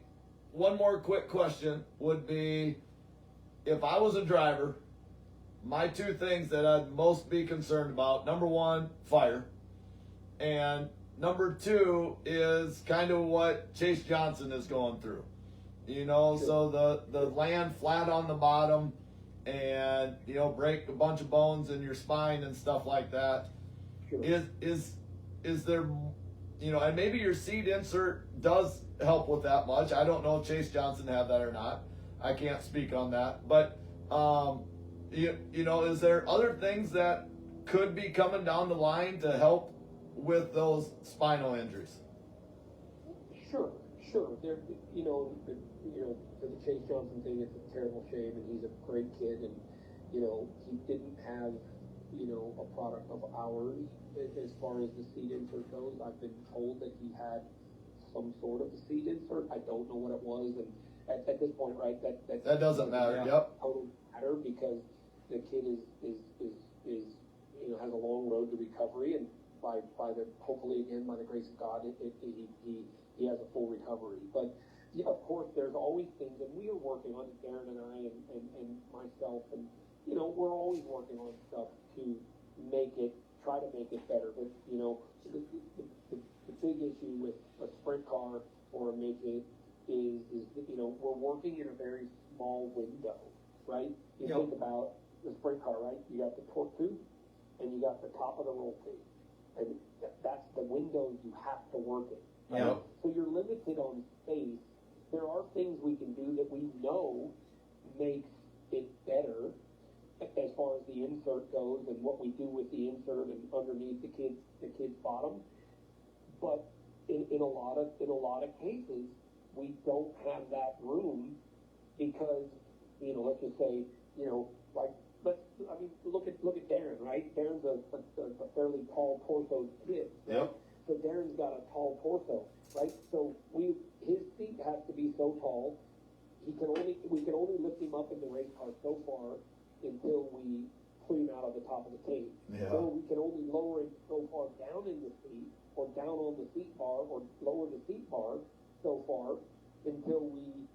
one more quick question would be, if I was a driver, my two things that I'd most be concerned about: number one, fire, and number two is kind of what Chase Johnson is going through. So the land flat on the bottom, and break a bunch of bones in your spine and stuff like that. Sure. Is there, and maybe your seat insert does help with that much. I don't know if Chase Johnson had that or not. I can't speak on that. But, is there other things that could be coming down the line to help with those spinal injuries? Sure. There, for the Chase Johnson thing, it's a terrible shame, and he's a great kid, and he didn't have a product of ours as far as the seat insert goes. I've been told that he had some sort of a seat insert. I don't know what it was, and at this point, right, that doesn't matter. Yeah. Yep. Totally matter, because the kid is has a long road to recovery, and hopefully again by the grace of God, he has a full recovery. But yeah, of course, there's always things, and we are working on it, Darren and I and myself, and we're always working on stuff to try to make it better. But the big issue with a sprint car or a Make-It is we're working in a very small window, right? You Yep. think about the sprint car, right? You got the torque tube, and you got the top of the roll cage, and that's the window you have to work in. Right? Yep. So you're limited on space. There are things we can do that we know makes it better as far as the insert goes, and what we do with the insert and underneath the kid's bottom. But in a lot of cases, we don't have that room because let's just say look at Darren, right? Darren's a fairly tall torso kid. Right? Yep. So Darren's got a tall torso, right? So his feet have to be so tall. We can only lift him up in the race car so far until we put him out of the top of the cage. Yeah. So we can only lower him so far down in the seat, or down on the seat bar, or lower the seat bar so far until we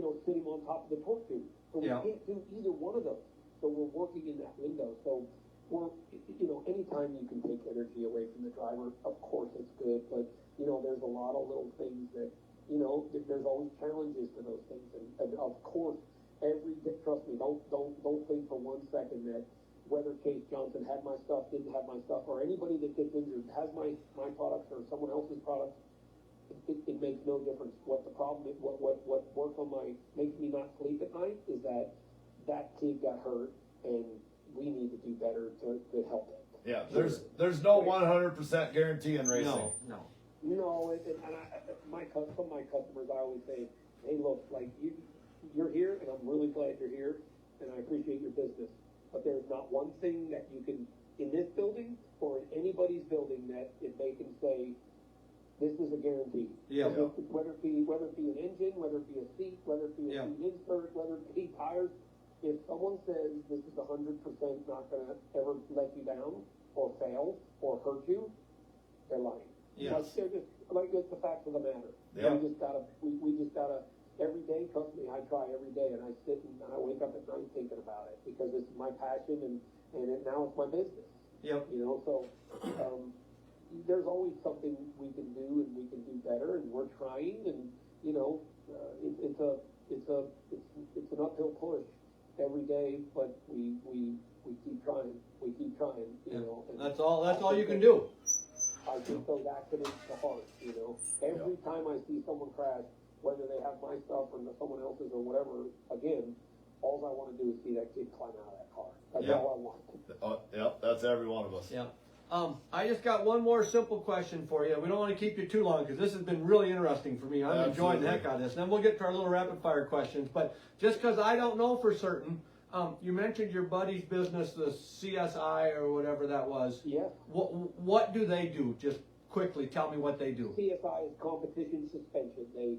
sitting on top of the torque tube. So we Yeah. can't do either one of those. So we're working in that window. So we're, anytime you can take energy away from the driver, of course it's good. But, there's a lot of little things that, there's always challenges to those things. And of course, trust me, don't think for 1 second that whether Chase Johnson had my stuff, didn't have my stuff, or anybody that gets injured has my products or someone else's products. It makes no difference. What the problem is, what works on makes me not sleep at night is that kid got hurt, and we need to do better to help him. Yeah, there's no 100% guarantee in racing. No. No, some of my customers, I always say, hey, look, like you're here, and I'm really glad you're here, and I appreciate your business. But there's not one thing that you can, in this building or in anybody's building, that they can say, this is a guarantee. Yeah. Whether it be an engine, whether it be a seat, whether it be a seat insert, whether it be tires. If someone says this is 100% not going to ever let you down or fail or hurt you, they're lying. Yes. They're just it's the facts of the matter. Yeah. We just gotta every day. Trust me, I try every day, and I sit and I wake up at night thinking about it because it's my passion and now it's my business. Yep. So there's always something we can do and we can do better, and we're trying. And it's an uphill push every day, but we keep trying. We keep trying. And That's all you can do. I take those accidents to heart, Every time I see someone crash, whether they have my stuff or someone else's or whatever, again, all I want to do is see that kid climb out of that car. That's all I want. Yep, that's every one of us. Yeah. I just got one more simple question for you. We don't want to keep you too long because this has been really interesting for me. I'm enjoying the heck out of this. And then we'll get to our little rapid fire questions. But just because I don't know for certain, you mentioned your buddy's business, the CSI or whatever that was. Yes. What do they do? Just quickly tell me what they do. CSI is competition suspension. They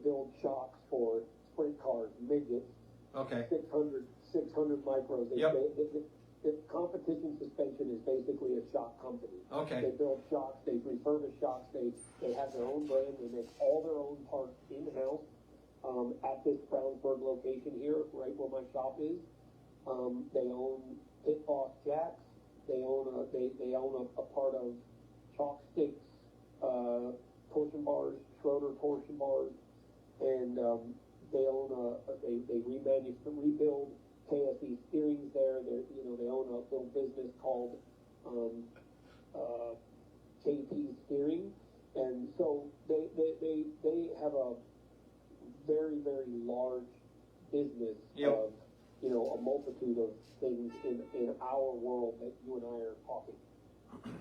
build shocks for sprint cars, midgets. Okay. 600 micros. The competition suspension is basically a shock company. Okay. They build shocks. They refurbish shocks. They have their own brand. They make all their own parts in-house. At this Brownsburg location here, right where my shop is, they own Pit Boss jacks. They own a part of Chalk Sticks, torsion bars, Schroeder torsion bars, and they own they rebuild KSE steerings there. They own a little business called KP Steering, and so they have a very, very large business of, a multitude of things in our world that you and I are talking.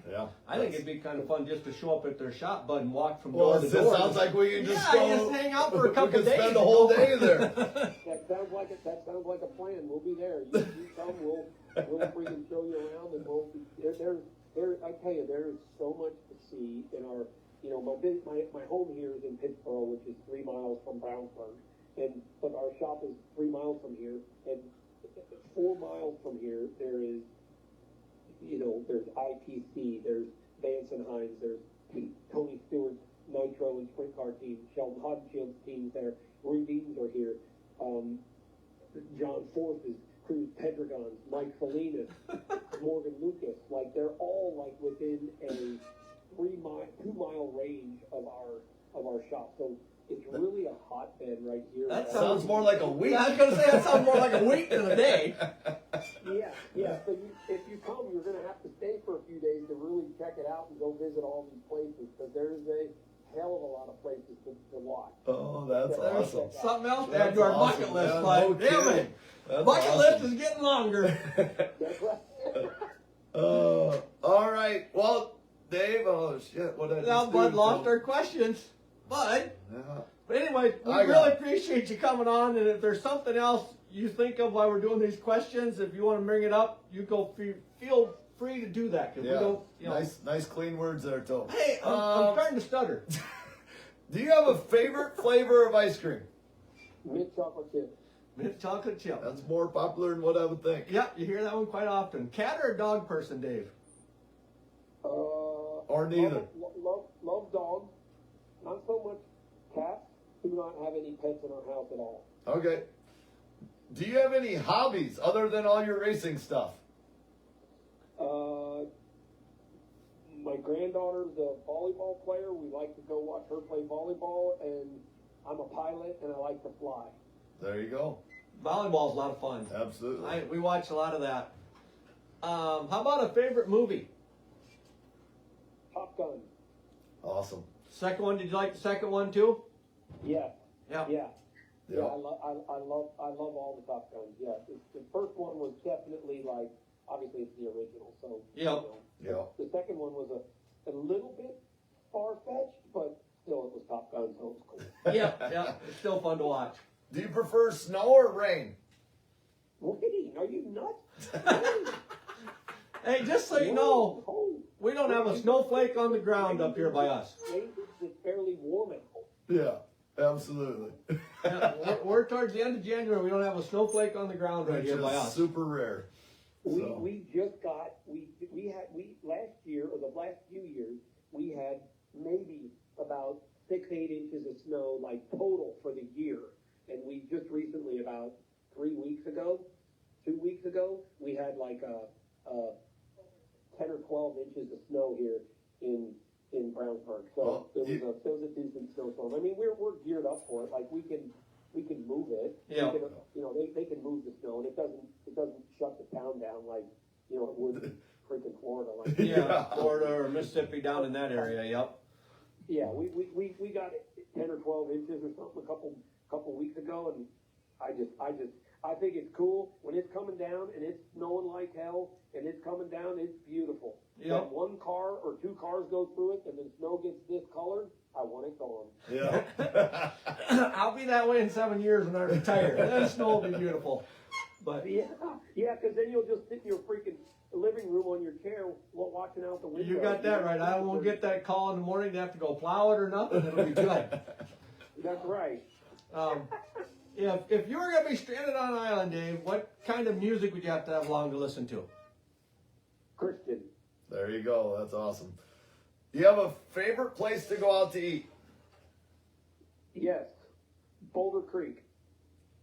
Yeah. I think it'd be kind of fun just to show up at their shop, bud, and walk from Well, door to it door. sounds like we can just just hang out for a couple we days. can spend a whole day there. That sounds like a plan. We'll be there. You come, we'll freaking show you around, and I tell you, there is so much to see in our, my home here is in Pittsburgh, which is 3 miles from Brownsburg, but our shop is 3 miles from here, and 4 miles from here there is, there's IPC, there's Vance and Hines, there's Tony Stewart's Nitro and Sprint Car team, Sheldon Hodgenshield's teams there, Rudines are here, John Force's Cruz Pedregons, Mike Salinas, Morgan Lucas, like they're all like within a 2-mile range of our shop. So it's really a hotbed right here. That sounds more like a week. I was going to say that sounds more like a week than a day. Yeah. So if you come, you're going to have to stay for a few days to really check it out and go visit all these places because there's a hell of a lot of places to watch. Oh, that's awesome. Something else to add to our bucket list, Yeah, bud. no Damn it. That's Bucket awesome. list is getting longer. That's right. All right. Well, Dave, oh shit, what did I Now, just Bud do? lost our questions. Bud. Yeah. But anyway, we I got really it. appreciate you coming on. And if there's something else you think of while we're doing these questions, if you want to bring it up, you go feel free to do that. Cause we don't, Nice clean words there, too. Hey, I'm starting to stutter. Do you have a favorite flavor of ice cream? Mint chocolate chip. Mint chocolate chip. That's more popular than what I would think. Yeah, you hear that one quite often. Cat or dog person, Dave? Or neither. Love dog. Not so much cat. do not have any pets in our house at all. Okay. Do you have any hobbies other than all your racing stuff? My granddaughter's a volleyball player. We like to go watch her play volleyball, and I'm a pilot, and I like to fly. There you go. Volleyball's a lot of fun. Absolutely. We watch a lot of that. How about a favorite movie? Top Gun. Awesome. Second one, did you like the second one too? Yeah. Yeah. Yeah. Yeah. Yeah, I love all the Top Guns. Yeah, the first one was definitely like, obviously it's the original, so. Yep. Yeah. The second one was a little bit far-fetched, but still it was Top Gun, so it was cool. Yeah. It's still fun to watch. Do you prefer snow or rain? Wait, are you nuts? Hey, just so you know, Cold. we don't have a snowflake on the ground up here by us. It's fairly warm at home. Yeah, absolutely. Yeah, we're towards the end of January. We don't have a snowflake on the ground right Which here by is us. super rare. So. We just got we last year or the last few years we had maybe about 6-8 inches of snow like total for the year, and we just recently about 2 weeks ago we had like a 10 or 12 inches of snow here in Brownsburg. So Well, it was a decent snowstorm. I mean we're geared up for it. Like we can move it. Yeah. We can, they can move the snow, and it doesn't shut the town down like it would freaking Florida. Like Yeah, Florida or Mississippi down in that area. Yep. yeah, we got 10 or 12 inches or something a couple weeks ago, and I think it's cool when it's coming down and it's snowing like hell and it's coming down. It's beautiful. Yep. When one car or two cars go through it and the snow gets discolored, I want it gone. Yeah. I'll be that way in 7 years when I retire. Then snow will be beautiful. But Yeah, because then you'll just sit in your freaking living room on your chair watching out the window. you got that right. I won't get that call in the morning to have to go plow it or nothing. It'll be good. That's right. If you were going to be stranded on an island, Dave, what kind of music would you have to have along to listen to? Christian. There you go. That's awesome. Do you have a favorite place to go out to eat? Yes. Boulder Creek.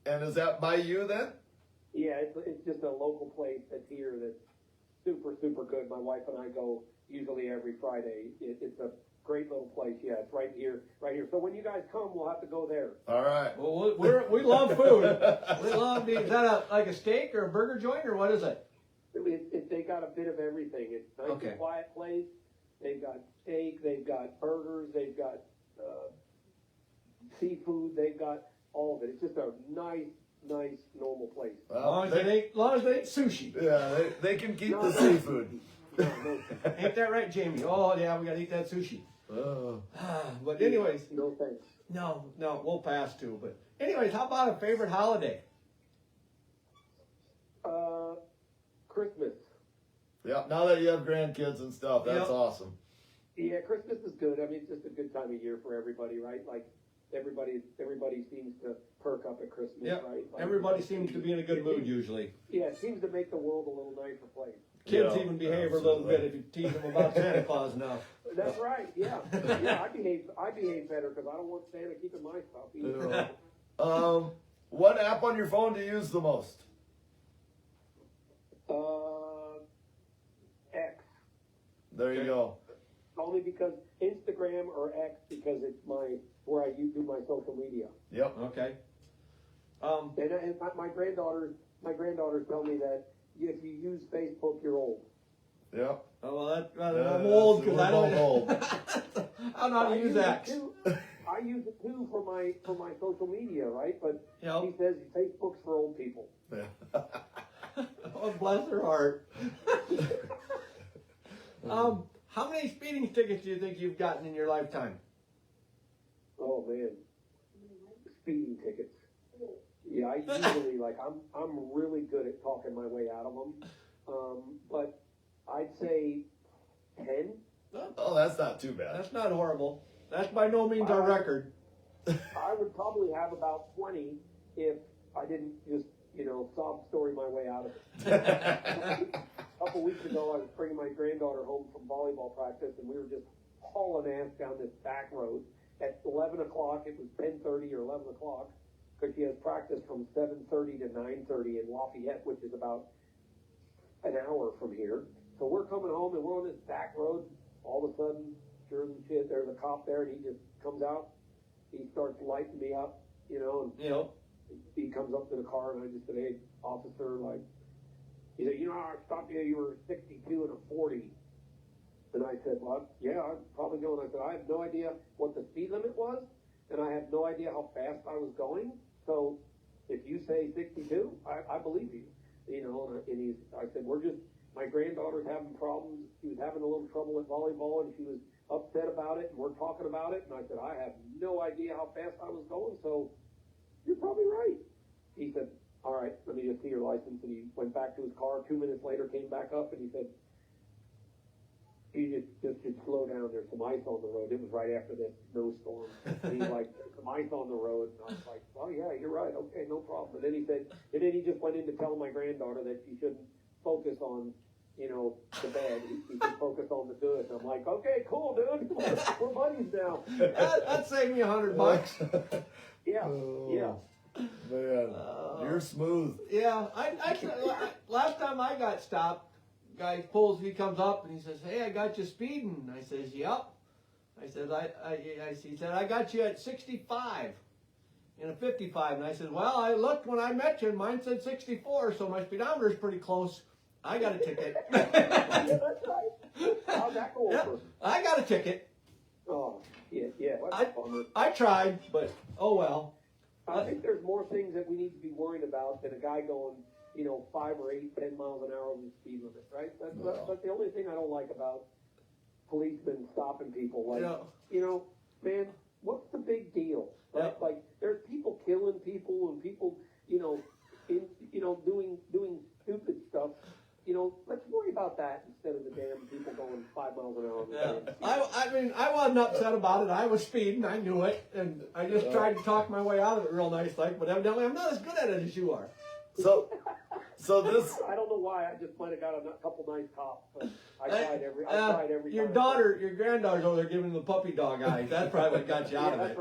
And is that by you then? Yeah, it's just a local place that's here that's super, super good. My wife and I go usually every Friday. It's a great little place. Yeah, it's right here. So when you guys come, we'll have to go there. All right. Well, we love food. We love is that like a steak or a burger joint or what is it? They got a bit of everything. It's a nice Okay. and quiet place. They've got steak. They've got burgers. They've got seafood. They've got all of it. It's just a nice, normal place. As long as they ain't sushi. Yeah, they can keep No, the no. seafood. No. Ain't that right, Jamie? Oh, yeah, we got to eat that sushi. Oh. But anyways, No thanks. no, we'll pass too. But anyways, how about a favorite holiday? Christmas. Yeah, now that you have grandkids and stuff, that's Yep. awesome. Yeah, Christmas is good. I mean, it's just a good time of year for everybody, right? Like everybody seems to perk up at Christmas, Yep. right? Like, Everybody seems to be in a good mood usually. Yeah, it seems to make the world a little nicer place. Kids Yeah, even behave a little absolutely. bit if you tease them about Santa Claus enough. That's right. Yeah, yeah. I behave better because I don't want Santa keeping my stuff either. What app on your phone do you use the most? X. There you go. Only because Instagram or X because it's where I do my social media. Yep. Okay. And my granddaughters tell me that if you use Facebook, you're old. Yep. Oh, well, Yeah, I'm old we're because I both don't. old. I don't know how to use X. I use it too for my social media, right? But Yep. he says Facebook's for old people. Yeah. Oh, bless her heart. How many speeding tickets do you think you've gotten in your lifetime? Oh man, speeding tickets. Yeah, I usually I'm really good at talking my way out of them. But I'd say 10. Oh, that's not too bad. That's not horrible. That's by no means our record. I would probably have about 20 if I didn't just sob story my way out of it. A couple weeks ago, I was bringing my granddaughter home from volleyball practice, and we were just hauling ass down this back road. at 11 o'clock, it was 10:30 or 11 o'clock, because she has practice from 7:30 to 9:30 in Lafayette, which is about an hour from here. So we're coming home and we're on this back road. All of a sudden, sure as shit, there's a cop there, and he just comes out. He starts lighting me up, and he comes up to the car, and I just said, "Hey, officer, like," he said, "I stopped you. You were 62 and a 40." And I said, "Well, yeah, I probably know." And I said, "I have no idea what the speed limit was, and I have no idea how fast I was going. So if you say 62, I believe you." And I said, my granddaughter's having problems. She was having a little trouble at volleyball, and she was upset about it, and we're talking about it. And I said, "I have no idea how fast I was going, so you're probably right." He said, "All right, let me just see your license." And he went back to his car. 2 minutes later, came back up, and he said, "You just should slow down. There's some ice on the road." It was right after this snowstorm. And he's like, "Some ice on the road." And I was like, "Oh yeah, you're right. Okay, no problem." And then he said, and then he just went in to tell my granddaughter that she shouldn't focus on, the bad. He should focus on the good. And I'm like, "Okay, cool, dude. We're buddies now." That saved me $100. Yeah, yeah. Man, you're smooth. Yeah, last time I got stopped, he comes up and he says, "Hey, I got you speeding." I says, "Yep." I said, he said, "I got you at 65 in a 55." And I said, "Well, I looked when I met you and mine said 64, so my speedometer is pretty close. I got a ticket." Yeah, that's right. How'd that go over? I got a ticket. Oh, yeah. That's a bummer. I tried, but oh well. I think there's more things that we need to be worried about than a guy going, 5 or 8, 10 miles an hour over the speed limit, right? That's the only thing I don't like about policemen stopping people. Like, man, what's the big deal? Right? Yeah. Like, there's people killing people and people, doing stupid stuff. Let's worry about that instead of the damn people going 5 miles an hour. Over the damn I wasn't upset about it. I was speeding. I knew it, and I just tried to talk my way out of it real nice, like. But evidently, I'm not as good at it as you are. So this. I don't know why. I just might have got a couple nice cops. But I tried every. Your granddaughter's over there giving the puppy dog eyes. That's probably what got you out of it.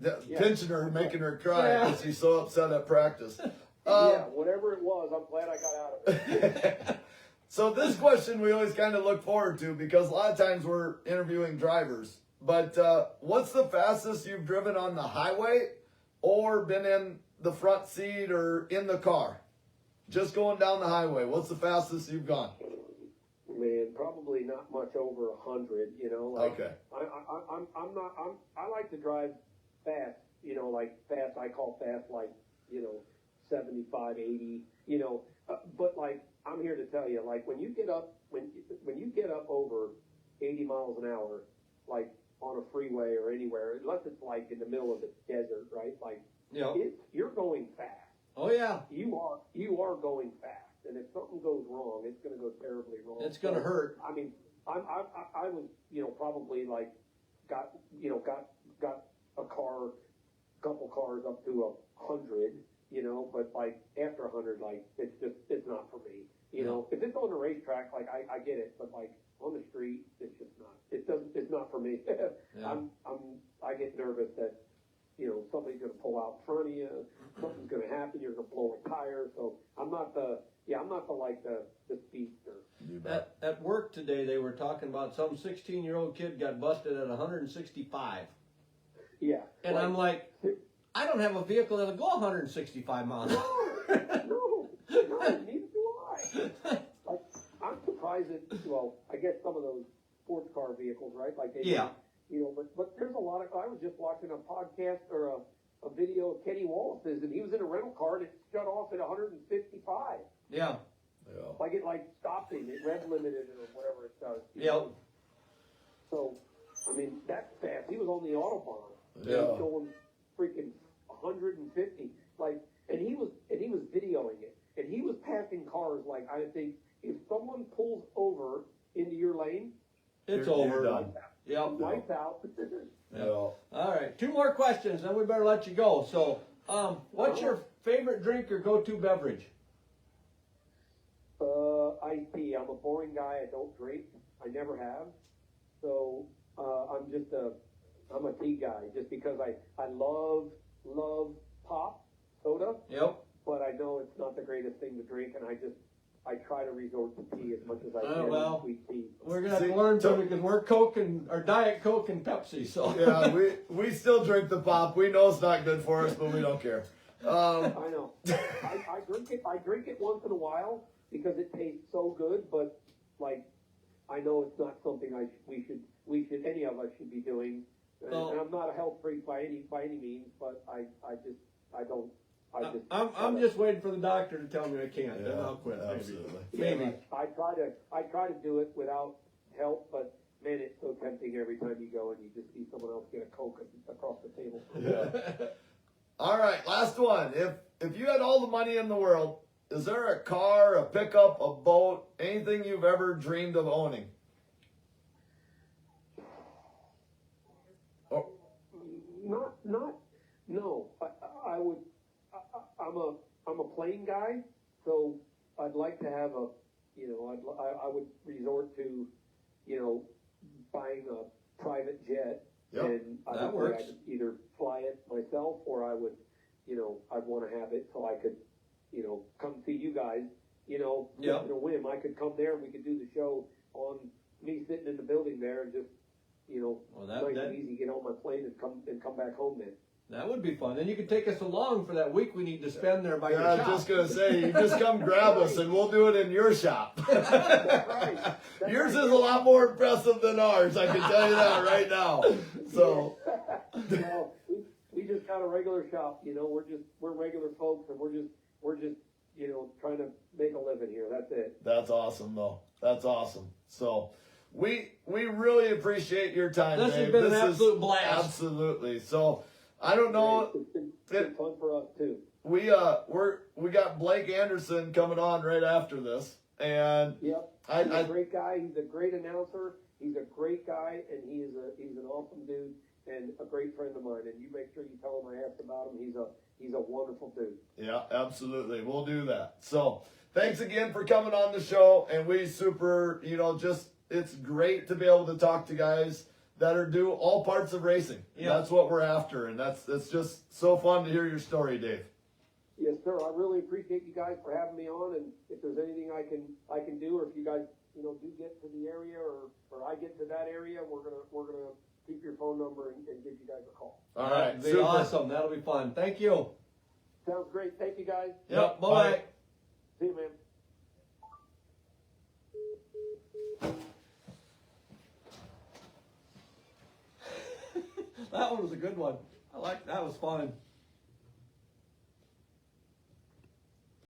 That's right. Pinching her, making her cry because she's so upset at practice. Yeah, whatever it was, I'm glad I got out of it. So this question we always kind of look forward to because a lot of times we're interviewing drivers. But what's the fastest you've driven on the highway or been in the front seat or in the car? Just going down the highway. What's the fastest you've gone? Man, probably not much over 100. Okay. I like to drive fast. Like fast. I call fast like 75, 80. But like I'm here to tell you, like when you get up over 80 miles an hour, like on a freeway or anywhere, unless it's like in the middle of the desert, right? Like you're going fast. Oh yeah. You are going fast, and if something goes wrong, it's going to go terribly wrong. It's going to hurt. I mean, I was probably like got a couple cars up to 100. But like after 100, like it's not for me. If it's on the racetrack, like I get it, but like on the street, it's just not. It's not for me. Yeah. I get nervous that somebody's going to pull out in front of you, something's going to happen, you're going to blow a tire. So I'm not the speedster. At work today, they were talking about some 16-year-old kid got busted at 165. Yeah. And I'm like, I don't have a vehicle that'll go 165 miles. No, neither do I. Like, I'm surprised that, I guess some of those sports car vehicles, right? Like they, but there's a lot of. I was just watching a podcast or a video of Kenny Wallace's, and he was in a rental car and it shut off at 155. Yeah. Like it stopped him, it rev limited it or whatever it does. Yep. So, I mean, that's fast. He was on the Autobahn. Yeah. He was going freaking 150. Like, and he was videoing it. And he was passing cars like, I think if someone pulls over into your lane, it's you're over. Done. Yep. Lights out. Yeah. All right, 2 more questions, then we better let you go. So, what's your favorite drink or go-to beverage? Iced tea. I'm a boring guy. I don't drink. I never have. So I'm just a I'm a tea guy just because I love pop soda. Yep. But I know it's not the greatest thing to drink, and I try to resort to tea as much as I can. Well, sweet tea. We're gonna have to learn to because we're Coke or Diet Coke and Pepsi. So Yeah, we still drink the pop. We know it's not good for us, but we don't care. I know. I drink it. I drink it once in a while because it tastes so good. But like, I know it's not something we should any of us should be doing. And I'm not a health freak by any means, but I'm just waiting for the doctor to tell me I can't, then I'll quit. Absolutely. Maybe. Yeah, I try to do it without help, but man, it's so tempting every time you go and you just see someone else get a Coke across the table. Yeah. All right, last one. If you had all the money in the world, is there a car, a pickup, a boat, anything you've ever dreamed of owning? Oh. No. I'm a plane guy, so I'd like to have I would resort to, buying a private jet. Yep, and that works. I'd either fly it myself or I would, I'd want to have it so I could, come see you guys, Yep. in a whim. I could come there and we could do the show on me sitting in the building there and just, nice and easy, get on my plane and come back home then. That would be fun. Then you could take us along for that week we need to spend there by your I was shop. just gonna say, you just come grab us and we'll do it in your shop. That's right. Yours is a lot more impressive than ours. I can tell you that right now. So. No, we just got a regular shop. We're regular folks, and we're just trying to make a living here. That's it. That's awesome, though. That's awesome. So, we really appreciate your time, This Dave. has been an absolute blast. Absolutely. So, I don't know. It's been fun for us too. We got Blake Anderson coming on right after this, and Yep. He's a great guy. He's a great announcer. He's a great guy, and he's an awesome dude and a great friend of mine. And you make sure you tell him I asked about him. He's a wonderful dude. yeah, absolutely, we'll do that. So, thanks again for coming on the show, and we super, it's great to be able to talk to guys that are do all parts of racing. Yeah. That's what we're after, and that's just so fun to hear your story, Dave. Yes, sir. I really appreciate you guys for having me on. And if there's anything I can do, or if you guys do get to the area, or I get to that area, we're gonna keep your phone number and give you guys a call. All right, That'd be super. awesome. That'll be fun. Thank you. Sounds great. Thank you, guys. Yep. Bye. Bye. See you, man. That one was a good one. That was fun.